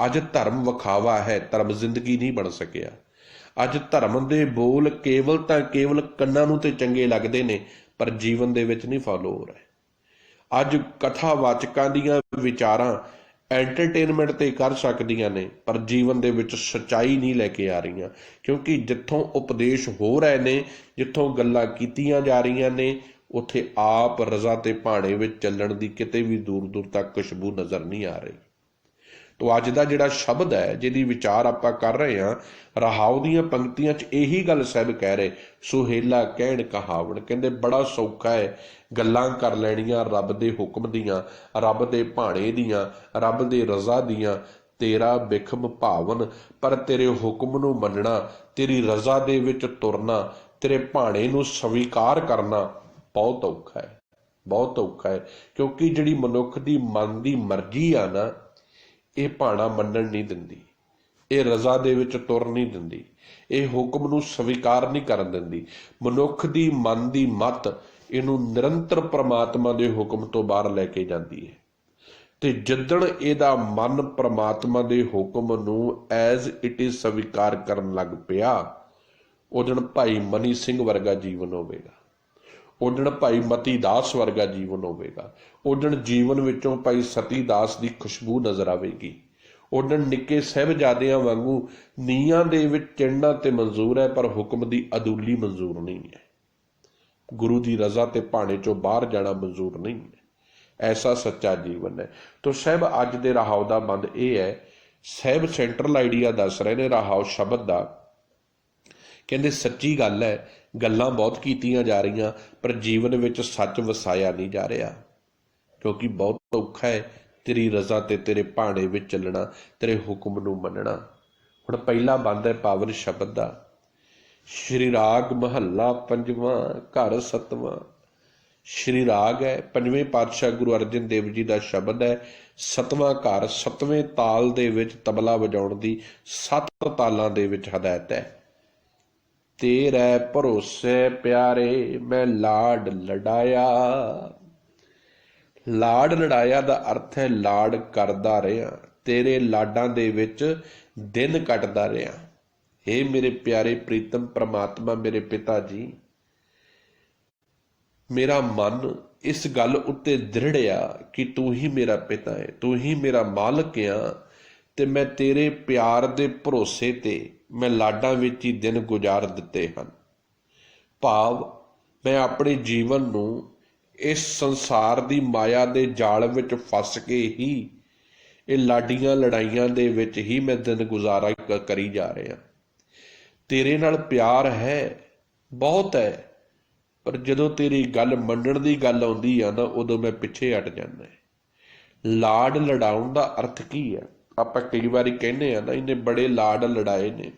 ਅੱਜ ਧਰਮ ਵਿਖਾਵਾ ਹੈ, ਧਰਮ ਜ਼ਿੰਦਗੀ ਨਹੀਂ ਬਣ ਸਕਿਆ। ਅੱਜ ਧਰਮ ਦੇ ਬੋਲ ਕੇਵਲ ਤਾਂ ਕੇਵਲ ਕੰਨਾਂ ਨੂੰ ਤੇ ਚੰਗੇ ਲੱਗਦੇ ਨੇ, ਪਰ ਜੀਵਨ ਦੇ ਵਿੱਚ ਨਹੀਂ ਫੋਲੋ ਹੋ ਰਹੇ। ਅੱਜ ਕਥਾਵਾਚਕਾਂ ਦੀਆਂ ਵਿਚਾਰਾਂ ਐਂਟਰਟੇਨਮੈਂਟ ਤੇ ਕਰ ਸਕਦੀਆਂ ਨੇ, ਪਰ ਜੀਵਨ ਦੇ ਵਿੱਚ ਸੱਚਾਈ ਨਹੀਂ ਲੈ ਕੇ ਆ ਰਹੀਆਂ। ਕਿਉਂਕਿ ਜਿੱਥੋਂ ਉਪਦੇਸ਼ ਹੋ ਰਹੇ ਨੇ, ਜਿੱਥੋਂ ਗੱਲਾਂ ਕੀਤੀਆਂ ਜਾ ਰਹੀਆਂ ਨੇ, ਉੱਥੇ ਆਪ ਰਜ਼ਾ ਤੇ ਭਾਣੇ ਵਿੱਚ ਚੱਲਣ ਦੀ ਕਿਤੇ ਵੀ ਦੂਰ ਦੂਰ ਤੱਕ ਖੁਸ਼ਬੂ ਨਜ਼ਰ ਨਹੀਂ ਆ ਰਹੀ। ਤੋ ਅੱਜ ਦਾ ਜਿਹੜਾ ਸ਼ਬਦ ਹੈ, ਜਿਹਦੀ ਵਿਚਾਰ ਆਪਾਂ ਕਰ ਰਹੇ ਹਾਂ, ਰਹਾਉ ਦੀਆਂ ਪੰਕਤੀਆਂ 'ਚ ਇਹੀ ਗੱਲ ਸਾਹਿਬ ਕਹਿ ਰਹੇ, ਸੁਹੇਲਾ ਕਹਿਣ ਕਹਾਵਣ। ਕਹਿੰਦੇ ਬੜਾ ਸੌਖਾ ਹੈ ਗੱਲਾਂ ਕਰ ਲੈਣੀਆਂ ਰੱਬ ਦੇ ਹੁਕਮ ਦੀਆਂ, ਰੱਬ ਦੇ ਭਾਣੇ ਦੀਆਂ, ਰੱਬ ਦੇ ਰਜ਼ਾ ਦੀਆਂ। ਤੇਰਾ ਬਿਖਮ ਭਾਵਨ, ਪਰ ਤੇਰੇ ਹੁਕਮ ਨੂੰ ਮੰਨਣਾ, ਤੇਰੀ ਰਜ਼ਾ ਦੇ ਵਿੱਚ ਤੁਰਨਾ, ਤੇਰੇ ਭਾਣੇ ਨੂੰ ਸਵੀਕਾਰ ਕਰਨਾ ਬਹੁਤ ਔਖਾ ਹੈ, ਬਹੁਤ ਔਖਾ ਹੈ। ਕਿਉਂਕਿ ਜਿਹੜੀ ਮਨੁੱਖ ਦੀ ਮਨ ਦੀ ਮਰਜ਼ੀ ਆ ਨਾ, ਇਹ ਭਾਣਾ ਮੰਨਣ ਨਹੀਂ ਦਿੰਦੀ, ਇਹ ਰਜ਼ਾ ਦੇ ਵਿੱਚ ਤੁਰ ਨਹੀਂ ਦਿੰਦੀ, ਇਹ ਹੁਕਮ ਨੂੰ ਸਵੀਕਾਰ ਨਹੀਂ ਕਰਨ ਦਿੰਦੀ। ਮਨੁੱਖ ਦੀ ਮਨ ਦੀ ਮੱਤ ਇਹਨੂੰ ਨਿਰੰਤਰ ਪ੍ਰਮਾਤਮਾ ਦੇ ਹੁਕਮ ਤੋਂ ਬਾਹਰ ਲੈ ਕੇ ਜਾਂਦੀ ਹੈ। ਤੇ ਜਿੱਦਣ ਇਹਦਾ ਮਨ ਪ੍ਰਮਾਤਮਾ ਦੇ ਹੁਕਮ ਨੂੰ ਐਜ਼ ਇਟ ਇਜ਼ ਸਵੀਕਾਰ ਕਰਨ ਲੱਗ ਪਿਆ, ਉਦਣ ਭਾਈ ਮਨੀ ਸਿੰਘ ਵਰਗਾ ਜੀਵਨ ਹੋਵੇਗਾ, ਉਦਣ ਭਾਈ ਮਤੀ ਦਾਸ ਵਰਗਾ ਜੀਵਨ ਹੋਵੇਗਾ, ਉਦਣ ਜੀਵਨ ਵਿੱਚੋਂ ਭਾਈ ਸਤੀ ਦਾਸ ਦੀ ਖੁਸ਼ਬੂ ਨਜ਼ਰ ਆਵੇਗੀ। ਉਦਣ ਨਿੱਕੇ ਸਾਹਿਬਜ਼ਾਦਿਆਂ ਵਾਂਗੂ ਨੀਹਾਂ ਦੇ ਵਿੱਚ ਚਿਣਨਾ ਤੇ ਮਨਜ਼ੂਰ ਹੈ, ਪਰ ਹੁਕਮ ਦੀ ਅਦੂਲੀ ਮਨਜ਼ੂਰ ਨਹੀਂ ਹੈ। ਗੁਰੂ ਦੀ ਰਜ਼ਾ ਤੇ ਭਾਣੇ ਚੋਂ ਬਾਹਰ ਜਾਣਾ ਮਨਜ਼ੂਰ ਨਹੀਂ ਹੈ। ਐਸਾ ਸੱਚਾ ਜੀਵਨ ਹੈ। ਤੋ ਸਾਹਿਬ ਅੱਜ ਦੇ ਰਹਾਉ ਦਾ ਬੰਦ ਇਹ ਹੈ, ਸਾਹਿਬ ਸੈਂਟਰਲ ਆਈਡੀਆ ਦੱਸ ਰਹੇ ਨੇ ਰਹਾਉ ਸ਼ਬਦ ਦਾ। ਕਹਿੰਦੇ ਸੱਚੀ ਗੱਲ ਹੈ, ਗੱਲਾਂ ਬਹੁਤ ਕੀਤੀਆਂ ਜਾ ਰਹੀਆਂ, ਪਰ ਜੀਵਨ ਵਿੱਚ ਸੱਚ ਵਸਾਇਆ ਨਹੀਂ ਜਾ ਰਿਹਾ। ਕਿਉਂਕਿ ਬਹੁਤ ਔਖਾ ਹੈ ਤੇਰੀ ਰਜ਼ਾ ਤੇ ਤੇਰੇ ਭਾਣੇ ਵਿੱਚ ਚੱਲਣਾ, ਤੇਰੇ ਹੁਕਮ ਨੂੰ ਮੰਨਣਾ। ਹੁਣ ਪਹਿਲਾ ਬੰਦ ਹੈ ਪਾਵਨ ਸ਼ਬਦ ਦਾ। ਸ਼੍ਰੀ ਰਾਗ ਮਹੱਲਾ ਪੰਜਵਾਂ, ਘਰ ਸਤਵਾਂ। ਸ਼੍ਰੀ ਰਾਗ ਹੈ, ਪੰਜਵੇਂ ਪਾਤਸ਼ਾਹ ਗੁਰੂ ਅਰਜਨ ਦੇਵ ਜੀ ਦਾ ਸ਼ਬਦ ਹੈ। ਸਤਵਾਂ ਘਰ, ਸਤਵੇਂ ਤਾਲ ਦੇ ਵਿੱਚ ਤਬਲਾ ਵਜਾਉਣ ਦੀ 7 ਤਾਲਾਂ ਦੇ ਵਿੱਚ ਹਦਾਇਤ ਹੈ। ਤੇਰੇ ਭਰੋਸੇ ਪਿਆਰੇ ਮੈਂ ਲਾਡ ਲਡਾਇਆ। ਲਾਡ ਲਡਾਇਆ ਦਾ ਅਰਥ ਹੈ ਲਾਡ ਕਰਦਾ ਰਿਹਾ, ਤੇਰੇ ਲਾਡਾਂ ਦੇ ਵਿੱਚ ਦਿਨ ਕੱਟਦਾ ਰਿਹਾ। ਹੇ ਮੇਰੇ ਪਿਆਰੇ ਪ੍ਰੀਤਮ ਪ੍ਰਮਾਤਮਾ, ਮੇਰੇ ਪਿਤਾ ਜੀ, ਮੇਰਾ ਮਨ ਇਸ ਗੱਲ ਉੱਤੇ ਦ੍ਰਿੜਿਆ ਕਿ ਤੂੰ ਹੀ ਮੇਰਾ ਪਿਤਾ ਹੈ, ਤੂੰ ਹੀ ਮੇਰਾ ਮਾਲਕ ਆ, ਤੇ ਮੈਂ ਤੇਰੇ ਪਿਆਰ ਦੇ ਭਰੋਸੇ ਤੇ ਮੈਂ ਲਾਡਾਂ ਵਿੱਚ ਹੀ ਦਿਨ ਗੁਜ਼ਾਰ ਦਿੱਤੇ ਹਨ। ਭਾਵ ਮੈਂ ਆਪਣੇ ਜੀਵਨ ਨੂੰ ਇਸ ਸੰਸਾਰ ਦੀ ਮਾਇਆ ਦੇ ਜਾਲ ਵਿੱਚ ਫਸ ਕੇ ਹੀ, ਇਹ ਲਾਡੀਆਂ ਲੜਾਈਆਂ ਦੇ ਵਿੱਚ ਹੀ ਮੈਂ ਦਿਨ ਗੁਜ਼ਾਰਾ ਕਰੀ ਜਾ ਰਿਹਾ। ਤੇਰੇ ਨਾਲ ਪਿਆਰ ਹੈ, ਬਹੁਤ ਹੈ, ਪਰ ਜਦੋਂ ਤੇਰੀ ਗੱਲ ਮੰਨਣ ਦੀ ਗੱਲ ਆਉਂਦੀ ਆ ਨਾ, ਉਦੋਂ ਮੈਂ ਪਿੱਛੇ ਹਟ ਜਾਂਦਾ। ਲਾਡ ਲਡਾਉਣ ਦਾ ਅਰਥ ਕੀ ਹੈ? ਆਪਾਂ ਕਈ ਵਾਰੀ ਕਹਿੰਦੇ ਆ ਨਾ, ਇਹਨੇ ਬੜੇ ਲਾਡ ਲੜਾਏ ਨੇ।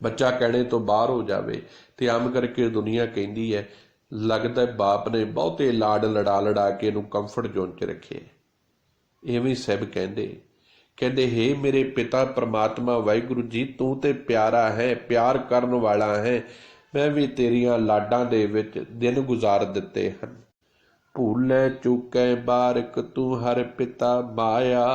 ਬੱਚਾ ਕਹਿਣੇ ਤੋਂ ਬਾਹਰ ਹੋ ਜਾਵੇ ਤੇ ਆਮ ਕਰਕੇ ਦੁਨੀਆ ਕਹਿੰਦੀ ਹੈ ਲੱਗਦਾ ਬਾਪ ਨੇ ਬਹੁਤੇ ਲਾਡ ਲੜਾ ਕੇ ਇਹਨੂੰ ਕੰਫਰਟ ਜ਼ੋਨ 'ਚ ਰੱਖੇ। ਇਵੇਂ ਸਭ ਕਹਿੰਦੇ ਹੇ ਮੇਰੇ ਪਿਤਾ ਪ੍ਰਮਾਤਮਾ ਵਾਹਿਗੁਰੂ ਜੀ, ਤੂੰ ਤੇ ਪਿਆਰਾ ਹੈ, ਪਿਆਰ ਕਰਨ ਵਾਲਾ ਹੈ, ਮੈਂ ਵੀ ਤੇਰੀਆਂ ਲਾਡਾਂ ਦੇ ਵਿੱਚ ਦਿਨ ਗੁਜ਼ਾਰ ਦਿੱਤੇ ਹਨ। ਭੂਲੇ ਚੁੱਕੇ ਬਾਰਕ ਤੂੰ ਹਰ ਪਿਤਾ ਮਾਇਆ।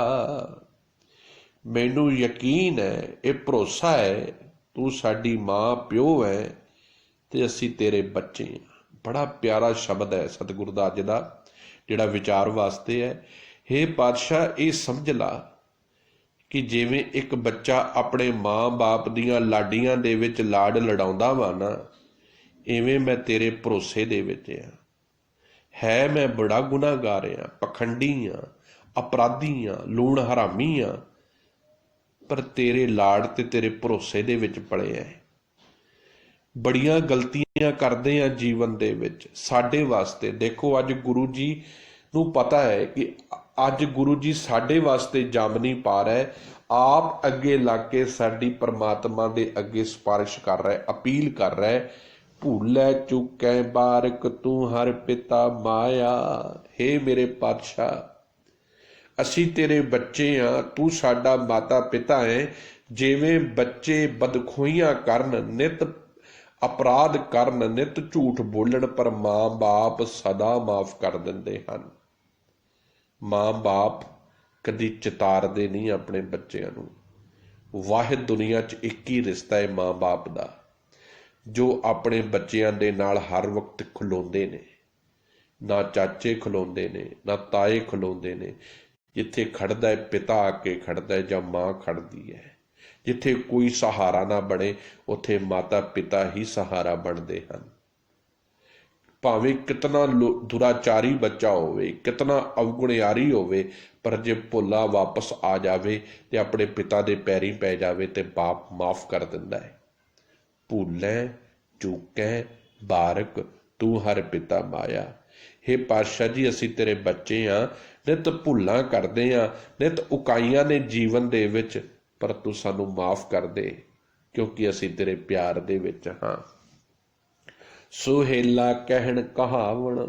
ਮੈਨੂੰ ਯਕੀਨ ਹੈ, ਇਹ ਭਰੋਸਾ ਹੈ, ਤੂੰ ਸਾਡੀ ਮਾਂ ਪਿਓ ਹੈ ਤੇ ਅਸੀਂ ਤੇਰੇ ਬੱਚੇ ਹਾਂ। ਬੜਾ ਪਿਆਰਾ ਸ਼ਬਦ ਹੈ ਸਤਿਗੁਰੂ ਦਾ ਅੱਜ ਦਾ ਜਿਹੜਾ ਵਿਚਾਰ ਵਾਸਤੇ ਹੈ। ਹੇ ਪਾਤਸ਼ਾਹ, ਇਹ ਸਮਝ ਲਾ ਕਿ ਜਿਵੇਂ ਇੱਕ ਬੱਚਾ ਆਪਣੇ ਮਾਂ ਬਾਪ ਦੀਆਂ ਲਾਡੀਆਂ ਦੇ ਵਿੱਚ ਲਾਡ ਲੜਾਉਂਦਾ ਵਾ ਨਾ, ਇਵੇਂ ਮੈਂ ਤੇਰੇ ਭਰੋਸੇ ਦੇ ਵਿੱਚ ਹੈ ਮੈਂ ਬੜਾ ਗੁਨਾਹਗਾਰ ਹਾਂ, ਪਖੰਡੀ ਹਾਂ, ਅਪਰਾਧੀ ਹਾਂ, ਲੂਣ ਹਰਾਮੀ ਹਾਂ, ਪਰ ਤੇਰੇ ਲਾਡ ਤੇ ਤੇਰੇ ਭਰੋਸੇ ਦੇ ਵਿੱਚ ਪਲੇ ਹੈ। ਬੜੀਆਂ ਗਲਤੀਆਂ ਕਰਦੇ ਆ ਜੀਵਨ ਦੇ ਵਿੱਚ ਸਾਡੇ ਵਾਸਤੇ। ਦੇਖੋ ਅੱਜ ਗੁਰੂ ਜੀ ਨੂੰ ਪਤਾ ਹੈ ਕਿ ਅੱਜ ਗੁਰੂ ਜੀ ਸਾਡੇ ਵਾਸਤੇ ਜੰਮ ਨਹੀਂ ਪਾ ਰਹੇ, ਆਪ ਅੱਗੇ ਲੱਗ ਕੇ ਸਾਡੀ ਪਰਮਾਤਮਾ ਦੇ ਅੱਗੇ ਸਿਫਾਰਿਸ਼ ਕਰ ਰਿਹਾ, ਅਪੀਲ ਕਰ ਰਿਹਾ। ਭੂਲੇ ਚੁੱਕੇ ਬਾਰਕ ਤੂੰ ਹਰ ਪਿਤਾ ਮਾਇਆ। ਹੇ ਮੇਰੇ ਪਾਤਸ਼ਾਹ, ਅਸੀਂ ਤੇਰੇ ਬੱਚੇ ਹਾਂ, ਤੂੰ ਸਾਡਾ ਮਾਤਾ ਪਿਤਾ ਹੈ। ਜਿਵੇਂ ਬੱਚੇ ਬਦਖੋਈਆਂ ਕਰਨ, ਨਿਤ ਅਪਰਾਧ ਕਰਨ, ਨਿਤ ਝੂਠ ਬੋਲਣ, ਪਰ ਮਾਂ ਬਾਪ ਸਦਾ ਮਾਫ ਕਰ ਦਿੰਦੇ ਹਨ। ਮਾਂ ਬਾਪ ਕਦੀ ਚਿਤਾਰਦੇ ਨਹੀਂ ਆਪਣੇ ਬੱਚਿਆਂ ਨੂੰ, ਵਾਹਿਦ ਦੁਨੀਆ 'ਚ ਇੱਕ ਹੀ ਰਿਸ਼ਤਾ ਹੈ ਮਾਂ ਬਾਪ ਦਾ, ਜੋ ਆਪਣੇ ਬੱਚਿਆਂ ਦੇ ਨਾਲ ਹਰ ਵਕਤ ਖਲੋਂਦੇ ਨੇ। ਨਾ ਚਾਚੇ ਖਲੋਂਦੇ ਨੇ, ਨਾ ਤਾਏ ਖਲੋਂਦੇ ਨੇ। ਜਿੱਥੇ ਖੜਦਾ ਹੈ ਪਿਤਾ ਆ ਕੇ ਖੜਦਾ ਹੈ ਜਾਂ ਮਾਂ ਖੜਦੀ ਹੈ। ਜਿੱਥੇ ਕੋਈ ਸਹਾਰਾ ਨਾ ਬਣੇ ਉੱਥੇ ਮਾਤਾ ਪਿਤਾ ਹੀ ਸਹਾਰਾ ਬਣਦੇ ਹਨ। ਭਾਵੇਂ ਕਿਤਨਾ ਦੁਰਾਚਾਰੀ ਬੱਚਾ ਹੋਵੇ, ਕਿਤਨਾ ਅਵਗੁਣਿਆਰੀ ਹੋਵੇ, ਪਰ ਜੇ ਭੁੱਲਾ ਵਾਪਸ ਆ ਜਾਵੇ ਤੇ ਆਪਣੇ ਪਿਤਾ ਦੇ ਪੈਰੀਂ ਪੈ ਜਾਵੇ ਤੇ ਬਾਪ ਮਾਫ ਕਰ ਦਿੰਦਾ ਹੈ। ਭੁੱਲੈ ਚੂਕੈ ਬਾਰਕ ਤੂੰ ਹਰ ਪਿਤਾ ਮਾਇਆ। ਹੇ ਪਾਤਸ਼ਾਹ ਜੀ, ਅਸੀਂ ਤੇਰੇ ਬੱਚੇ ਹਾਂ, ਨਿਤ ਭੁੱਲਾਂ ਕਰਦੇ ਹਾਂ, ਨਿਤ ਉਕਾਈਆਂ ਨੇ ਜੀਵਨ ਦੇ ਵਿੱਚ, ਪਰ ਤੂੰ ਸਾਨੂੰ ਮਾਫ ਕਰ ਦੇ ਕਿਉਂਕਿ ਅਸੀਂ ਤੇਰੇ ਪਿਆਰ ਦੇ ਵਿੱਚ ਹਾਂ। ਸੁਹੇਲਾ ਕਹਿਣ ਕਹਾਵਣ,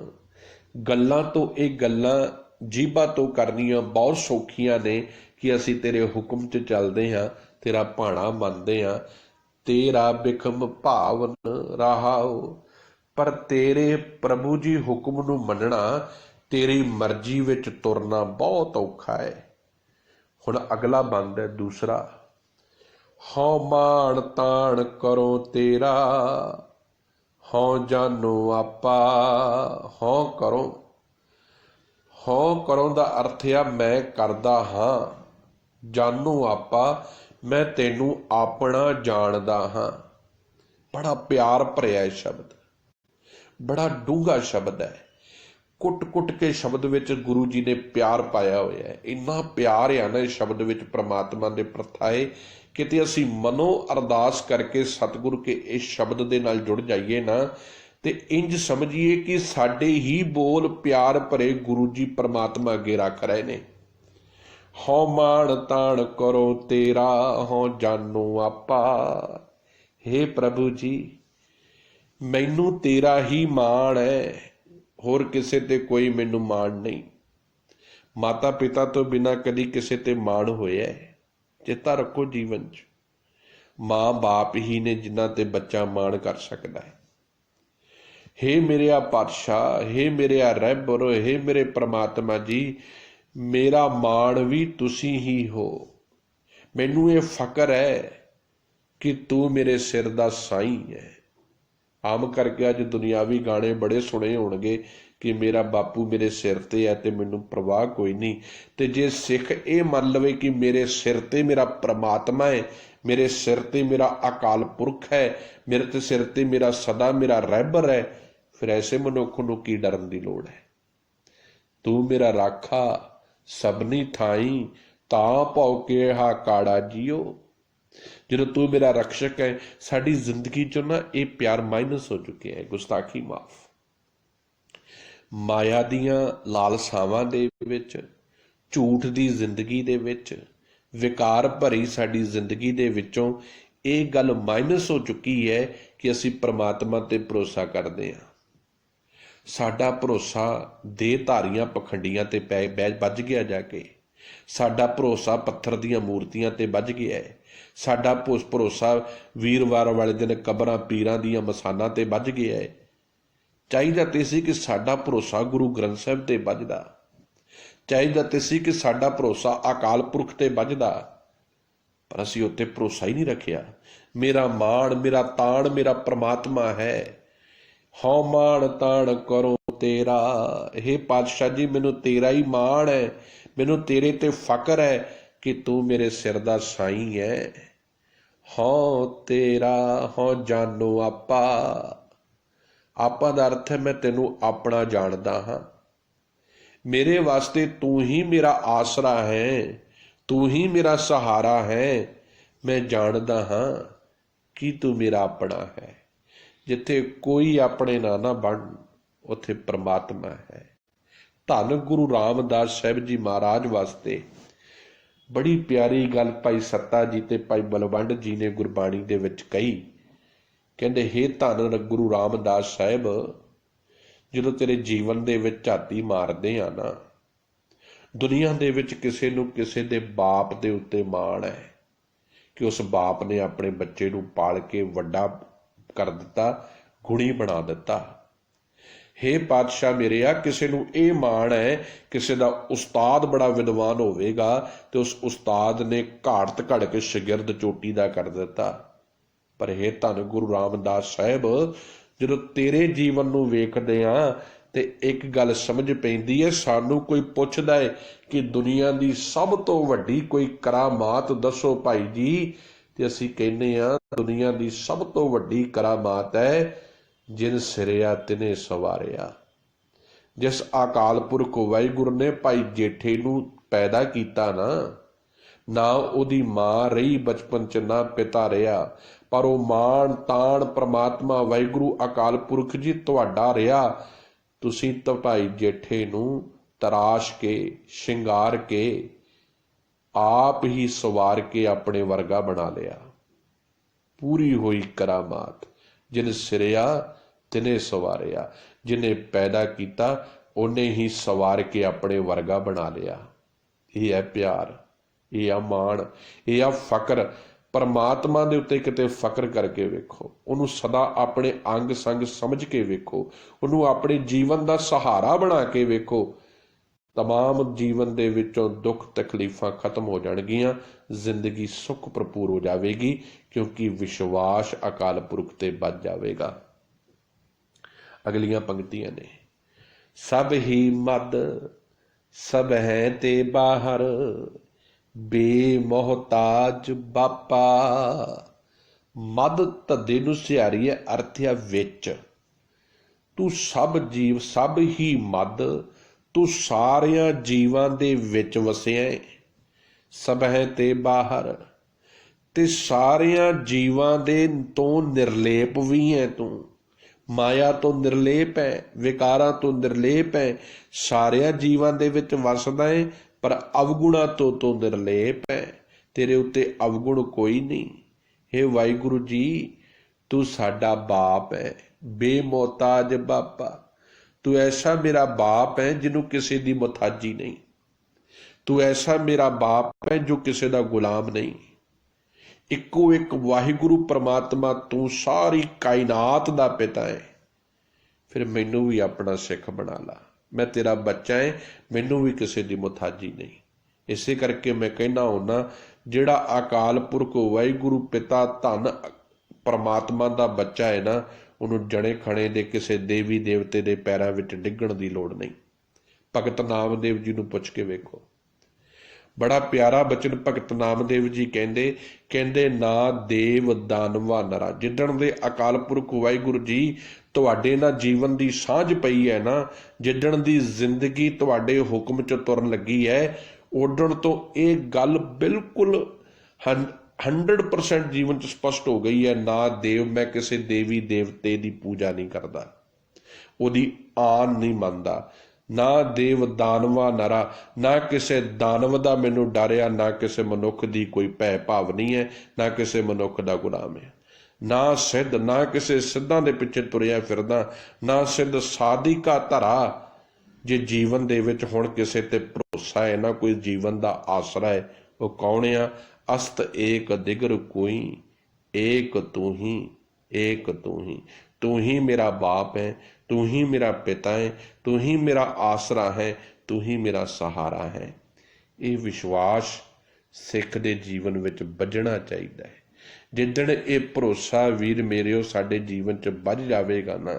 ਗੱਲਾਂ ਤੋਂ ਇਹ ਗੱਲਾਂ ਜੀਭਾਂ ਤੋਂ ਕਰਨੀਆਂ ਬਹੁਤ ਸੌਖੀਆਂ ਨੇ ਕਿ ਅਸੀਂ ਤੇਰੇ ਹੁਕਮ 'ਚ ਚੱਲਦੇ ਹਾਂ, ਤੇਰਾ ਭਾਣਾ ਮੰਨਦੇ ਹਾਂ, ਤੇਰਾ ਬਿਖਮ ਭਾਵਨ ਰਹਾਓ। ਪਰ ਤੇਰੇ ਪ੍ਰਭੂ ਜੀ ਹੁਕਮ ਨੂੰ ਮੰਨਣਾ, ਤੇਰੀ ਮਰਜ਼ੀ ਵਿੱਚ ਤੁਰਨਾ ਬਹੁਤ ਔਖਾ ਹੈ। ਹੁਣ ਅਗਲਾ ਬੰਦ ਹੈ ਦੂਸਰਾ, ਹਉ ਮਾਣ ਤਾਣ ਕਰੋ ਤੇਰਾ, ਹਉ ਜਾਨੋ ਆਪਾ। ਹਉ ਕਰੋ, ਹਉ ਕਰੋ ਦਾ ਅਰਥ ਆ ਮੈਂ ਕਰਦਾ ਹਾਂ, ਜਾਨੋ ਆਪਾ ਮੈਂ ਤੈਨੂੰ ਆਪਣਾ ਜਾਣਦਾ ਹਾਂ। ਬੜਾ ਪਿਆਰ ਭਰਿਆ ਇਹ ਸ਼ਬਦ, ਬੜਾ ਡੂੰਘਾ ਸ਼ਬਦ ਹੈ। ਕੁੱਟ ਕੁੱਟ ਕੇ ਸ਼ਬਦ ਵਿੱਚ ਗੁਰੂ ਜੀ ਨੇ ਪਿਆਰ ਪਾਇਆ ਹੋਇਆ ਹੈ। ਇੰਨਾ ਪਿਆਰ ਆ ਨਾ ਇਸ ਸ਼ਬਦ ਵਿੱਚ ਪ੍ਰਮਾਤਮਾ ਦੇ ਪ੍ਰਥਾਏ, ਕਿਤੇ ਅਸੀਂ ਮਨੋਂ ਅਰਦਾਸ ਕਰਕੇ ਸਤਿਗੁਰੂ ਕੇ ਇਸ ਸ਼ਬਦ ਦੇ ਨਾਲ ਜੁੜ ਜਾਈਏ ਨਾ ਤੇ ਇੰਜ ਸਮਝੀਏ ਕਿ ਸਾਡੇ ਹੀ ਬੋਲ ਪਿਆਰ ਭਰੇ ਗੁਰੂ ਜੀ ਪ੍ਰਮਾਤਮਾ ਅੱਗੇ ਰੱਖ ਰਹੇ ਨੇ। ਹਉ ਮਾਣ ਤਾਣ ਕਰੋ ਤੇਰਾ, ਹਉ ਜਾਨੋ ਆਪਾ। ਹੇ ਪ੍ਰਭੂ ਜੀ, ਮੈਨੂੰ ਤੇਰਾ ਹੀ ਮਾਣ ਹੈ, ਹੋਰ ਕਿਸੇ ਤੇ ਕੋਈ ਮੈਨੂੰ ਮਾਣ ਨਹੀਂ। ਮਾਤਾ ਪਿਤਾ ਤੋਂ ਬਿਨਾਂ ਕਦੀ ਕਿਸੇ ਤੇ ਮਾਣ ਹੋਇਆ? ਚੇਤਾ ਰੱਖੋ, ਜੀਵਨ 'ਚ ਮਾਂ ਬਾਪ ਹੀ ਨੇ ਜਿਨ੍ਹਾਂ ਤੇ ਬੱਚਾ ਮਾਣ ਕਰ ਸਕਦਾ ਹੈ। ਹੇ ਮੇਰੇ ਆ ਪਾਤਸ਼ਾਹ, ਹੇ ਮੇਰੇ ਆ ਰਹਿਬਰ, ਹੇ ਮੇਰੇ ਪ੍ਰਮਾਤਮਾ ਜੀ, ਮੇਰਾ ਮਾਣ ਵੀ ਤੁਸੀਂ ਹੀ ਹੋ। ਮੈਨੂੰ ਇਹ ਫਕਰ ਹੈ ਕਿ ਤੂੰ ਮੇਰੇ ਸਿਰ ਦਾ ਸਾਈਂ ਹੈ। ਆਮ ਕਰਕੇ ਅੱਜ ਦੁਨਿਆਵੀ ਗਾਣੇ ਬੜੇ ਸੁਣੇ ਹੋਣਗੇ ਕਿ ਮੇਰਾ ਬਾਪੂ ਮੇਰੇ ਸਿਰ ਤੇ ਹੈ ਤੇ ਮੈਨੂੰ ਪ੍ਰਵਾਹ ਕੋਈ ਨਹੀਂ। ਤੇ ਜੇ ਸਿੱਖ ਇਹ ਮੰਨ ਲਵੇ ਕਿ ਮੇਰੇ ਸਿਰ ਤੇ ਮੇਰਾ ਪ੍ਰਮਾਤਮਾ ਹੈ, ਮੇਰੇ ਸਿਰ ਤੇ ਮੇਰਾ ਅਕਾਲ ਪੁਰਖ ਹੈ, ਮੇਰੇ ਤੇ ਸਿਰ ਤੇ ਮੇਰਾ ਸਦਾ ਮੇਰਾ ਰਹਿਬਰ ਹੈ, ਫਿਰ ਐਸੇ ਮਨੁੱਖ ਨੂੰ ਕੀ ਡਰਨ ਦੀ ਲੋੜ ਹੈ। ਤੂੰ ਮੇਰਾ ਰਾਖਾ ਸਭਨੀ ਥਾਈ, ਤਾਂ ਭਉ ਕਿਹਾ ਕਾੜਾ ਜੀਓ। ਜਦੋਂ ਤੂੰ ਮੇਰਾ ਰਕਸ਼ਕ ਹੈ, ਸਾਡੀ ਜ਼ਿੰਦਗੀ 'ਚੋਂ ਨਾ ਇਹ ਪਿਆਰ ਮਾਈਨਸ ਹੋ ਚੁੱਕਿਆ ਹੈ। ਗੁਸਤਾਖੀ ਮਾਫ। ਮਾਇਆ ਦੀਆਂ ਲਾਲਸਾਵਾਂ ਦੇ ਵਿੱਚ, ਝੂਠ ਦੀ ਜ਼ਿੰਦਗੀ ਦੇ ਵਿੱਚ, ਵਿਕਾਰ ਭਰੀ ਸਾਡੀ ਜ਼ਿੰਦਗੀ ਦੇ ਵਿੱਚੋਂ ਇਹ ਗੱਲ ਮਾਈਨਸ ਹੋ ਚੁੱਕੀ ਹੈ ਕਿ ਅਸੀਂ ਪ੍ਰਮਾਤਮਾ ਤੇ ਭਰੋਸਾ ਕਰਦੇ ਹਾਂ। ਸਾਡਾ ਭਰੋਸਾ ਦੇਹਧਾਰੀਆਂ ਪਖੰਡੀਆਂ ਤੇ ਵੱਜ ਗਿਆ ਜਾ ਕੇ। ਸਾਡਾ ਭਰੋਸਾ ਪੱਥਰ ਦੀਆਂ ਮੂਰਤੀਆਂ ਤੇ ਵੱਜ ਗਿਆ ਹੈ। ਸਾਡਾ ਭਰੋਸਾ ਵੀਰਵਾਰ ਵਾਲੇ ਦਿਨ ਕਬਰਾਂ ਪੀਰਾਂ ਦੀਆਂ ਮਸਾਨਾਂ ਤੇ ਵੱਜ ਗਿਆ ਹੈ। ਚਾਹੀਦਾ ਤੇ ਸੀ ਕਿ ਸਾਡਾ ਭਰੋਸਾ ਗੁਰੂ ਗ੍ਰੰਥ ਸਾਹਿਬ ਤੇ ਵੱਜਦਾ, ਚਾਹੀਦਾ ਤੇ ਸੀ ਕਿ ਸਾਡਾ ਭਰੋਸਾ ਅਕਾਲ ਪੁਰਖ ਤੇ ਵੱਜਦਾ, ਪਰ ਅਸੀਂ ਉੱਤੇ ਭਰੋਸਾ ਹੀ ਨਹੀਂ ਰੱਖਿਆ। ਮੇਰਾ ਮਾਣ, ਮੇਰਾ ਤਾਣ ਮੇਰਾ ਪ੍ਰਮਾਤਮਾ ਹੈ। ਹਉ ਮਾਣ ਤਾਣ ਕਰੋ ਤੇਰਾ। ਹੇ ਪਾਤਸ਼ਾਹ ਜੀ, ਮੈਨੂੰ ਤੇਰਾ ਹੀ ਮਾਣ ਹੈ, ਮੈਨੂੰ ਤੇਰੇ ਤੇ ਫਕਰ ਹੈ ਕਿ ਤੂੰ ਮੇਰੇ ਸਿਰ ਦਾ ਸਾਈਂ ਹੈ। ਹਉ ਤੇਰਾ, ਹਉ ਜਾਨੋ ਆਪਾ। ਆਪਾ ਦਾ ਅਰਥ ਹੈ ਮੈਂ ਤੈਨੂੰ ਆਪਣਾ ਜਾਣਦਾ ਹਾਂ। ਮੇਰੇ ਵਾਸਤੇ ਤੂੰ ਹੀ ਮੇਰਾ ਆਸਰਾ ਹੈ, ਤੂੰ ਹੀ ਮੇਰਾ ਸਹਾਰਾ ਹੈ। ਮੈਂ ਜਾਣਦਾ ਹਾਂ ਕਿ ਤੂੰ ਮੇਰਾ ਆਪਣਾ ਹੈ। ਜਿੱਥੇ ਕੋਈ ਆਪਣੇ ਨਾ ਬਣ, ਉੱਥੇ ਪ੍ਰਮਾਤਮਾ ਹੈ। ਧੰਨ ਗੁਰੂ ਰਾਮਦਾਸ ਸਾਹਿਬ ਜੀ ਮਹਾਰਾਜ ਵਾਸਤੇ ਬੜੀ ਪਿਆਰੀ ਗੱਲ ਭਾਈ ਸੱਤਾ ਜੀ ਤੇ ਭਾਈ ਬਲਵੰਡ ਜੀ ਨੇ ਗੁਰਬਾਣੀ ਦੇ ਵਿੱਚ ਕਹੀ। ਕਹਿੰਦੇ, ਹੇ ਧੰਨ ਗੁਰੂ ਰਾਮਦਾਸ ਸਾਹਿਬ, ਜਦੋਂ ਤੇਰੇ ਜੀਵਨ ਦੇ ਵਿੱਚ ਝਾਤੀ ਮਾਰਦੇ ਆ ਨਾ, ਦੁਨੀਆ ਦੇ ਵਿੱਚ ਕਿਸੇ ਨੂੰ ਕਿਸੇ ਦੇ ਬਾਪ ਦੇ ਉੱਤੇ ਮਾਣ ਹੈ ਕਿ ਉਸ ਬਾਪ ਨੇ ਆਪਣੇ ਬੱਚੇ ਨੂੰ ਪਾਲ ਕੇ ਵੱਡਾ ਕਰ ਦਿੱਤਾ, ਗੁਣੀ ਬਣਾ ਦਿੱਤਾ। हे पातशाह मेरे आ, किसी नूं ये माण है किसी का उस्ताद बड़ा विद्वान होवेगा तो उस उस्ताद ने घाट घड़ के शागिर्द चोटी दा कर दिता। पर हे धन गुरु रामदास साहिब, जो तेरे जीवन नूं वेखदे आ ते एक गल समझ पैंदी है, सानू कोई पुछदा है कि दुनिया की सब तो वड्डी कोई करामात दसो भाई जी, ते असीं कहने आ दुनिया की सब तो वड्डी करामात है जिन सिरिया तिने सवारिया। जिस अकाल पुरख वाहिगुरू ने भाई जेठे नूं पैदा किया ना उहदी मां रही बचपन च ना पिता रहा, पर वो मान तान परमात्मा वाहिगुरू अकाल पुरख जी तुहाडा रहा। तुसीं तो भाई जेठे नूं तराश के शिंगार के आप ही सवार के अपने वर्गा बना लिया। पूरी हुई करामात जिन सिरिया तिने सवारिया, जिन्हें पैदा किया उन्हें ही सवार के अपने वर्गा बना लिया। यह है प्यार, यह है माण, यह है फकर। परमात्मा दे उत्ते किते फकर करके वेखो, उन्होंने सदा अपने अंग संग समझ के वेखो, उन्होंने अपने जीवन का सहारा बना के वेखो। तमाम जीवन दे विचों दुख तकलीफां खत्म हो जाणगियां, जिंदगी सुख भरपूर हो जाएगी, क्योंकि विश्वास अकाल पुरख ते बच जाएगा। अगलियां पंक्तियां ने, सब ही मद सब है ते बाहर, बेमोहताज बापा। मद धद्दे नूं सिहारी है, अर्थ है विच। तू सब जीव, सब ही मद, तू सारिया जीवां दे विच वसिया है। सब है ते बाहर, ते सारिया जीवां दे तो निर्लेप भी है। तू माया तो निर्लेप है, विकारां तो निर्लेप है, सारिया जीवां दे विच वसदा है, पर अवगुणा तो निर्लेप है। तेरे उत्ते अवगुण कोई नहीं। हे वाहिगुरू जी, तू साडा बाप है, बेमोहताज बापा। तू ऐसा मेरा बाप है जिन्हों किसी की मुताजी नहीं। तू ऐसा मेरा बाप है जो किसी का गुलाम नहीं। इको एक वाहिगुरू परमात्मा, तू सारी कायनात दा पिता है। फिर मैनू भी अपना सिख बना ला, मैं तेरा बच्चा है, मैनू भी किसी की मुताजी नहीं। इसे करके मैं कहना होना, जिहड़ा अकाल पुरख वाहिगुरू पिता धन परमात्मा का बच्चा है ना, उन्होंने जने खने दे किसी देवी देवते के पैरों में डिगण की लोड़ नहीं। भगत नामदेव जी नूं पुछ के वेखो, बड़ा प्यारा बचन भगत नामदेव जी कहंदे ना देव दानवा नरा। जिदण दे अकाल पुरख वाहिगुरू जी तुहाडे ना जीवन की सांझ पई है ना, जिदण दी जिंदगी तुहाडे हुक्म च तुरन लगी है, उदण तो ये गल बिल्कुल 100% जीवन च स्पष्ट हो गई है। ना देव, मैं किसी देवी देवते की पूजा नहीं करता, उहदी आन नहीं मनदा। ना देव दानवा नरा, ना किसी दानव का मैनू डर आ, ना किसी मनुख की कोई भै भाव नहीं है, ना किसी मनुख का गुलाम है। ना सिद्ध, ना किसी सिद्धां दे पिछे तुरिया फिरदा, ना सिद्ध साधिका धरा। जे जीवन दे विच हुण किसी ते भरोसा है ना, कोई जीवन का आसरा है, वो कौन आ? अस्त एक दिगर कोई, एक तू ही, एक तू ही। तू ही मेरा बाप है, तू ही मेरा पिता है, तू ही मेरा आसरा है, तू ही मेरा सहारा है। ये विश्वास सिख दे जीवन विच बजना चाहिए है। जिदण ये भरोसा वीर मेरे साडे जीवन च बज जाएगा ना,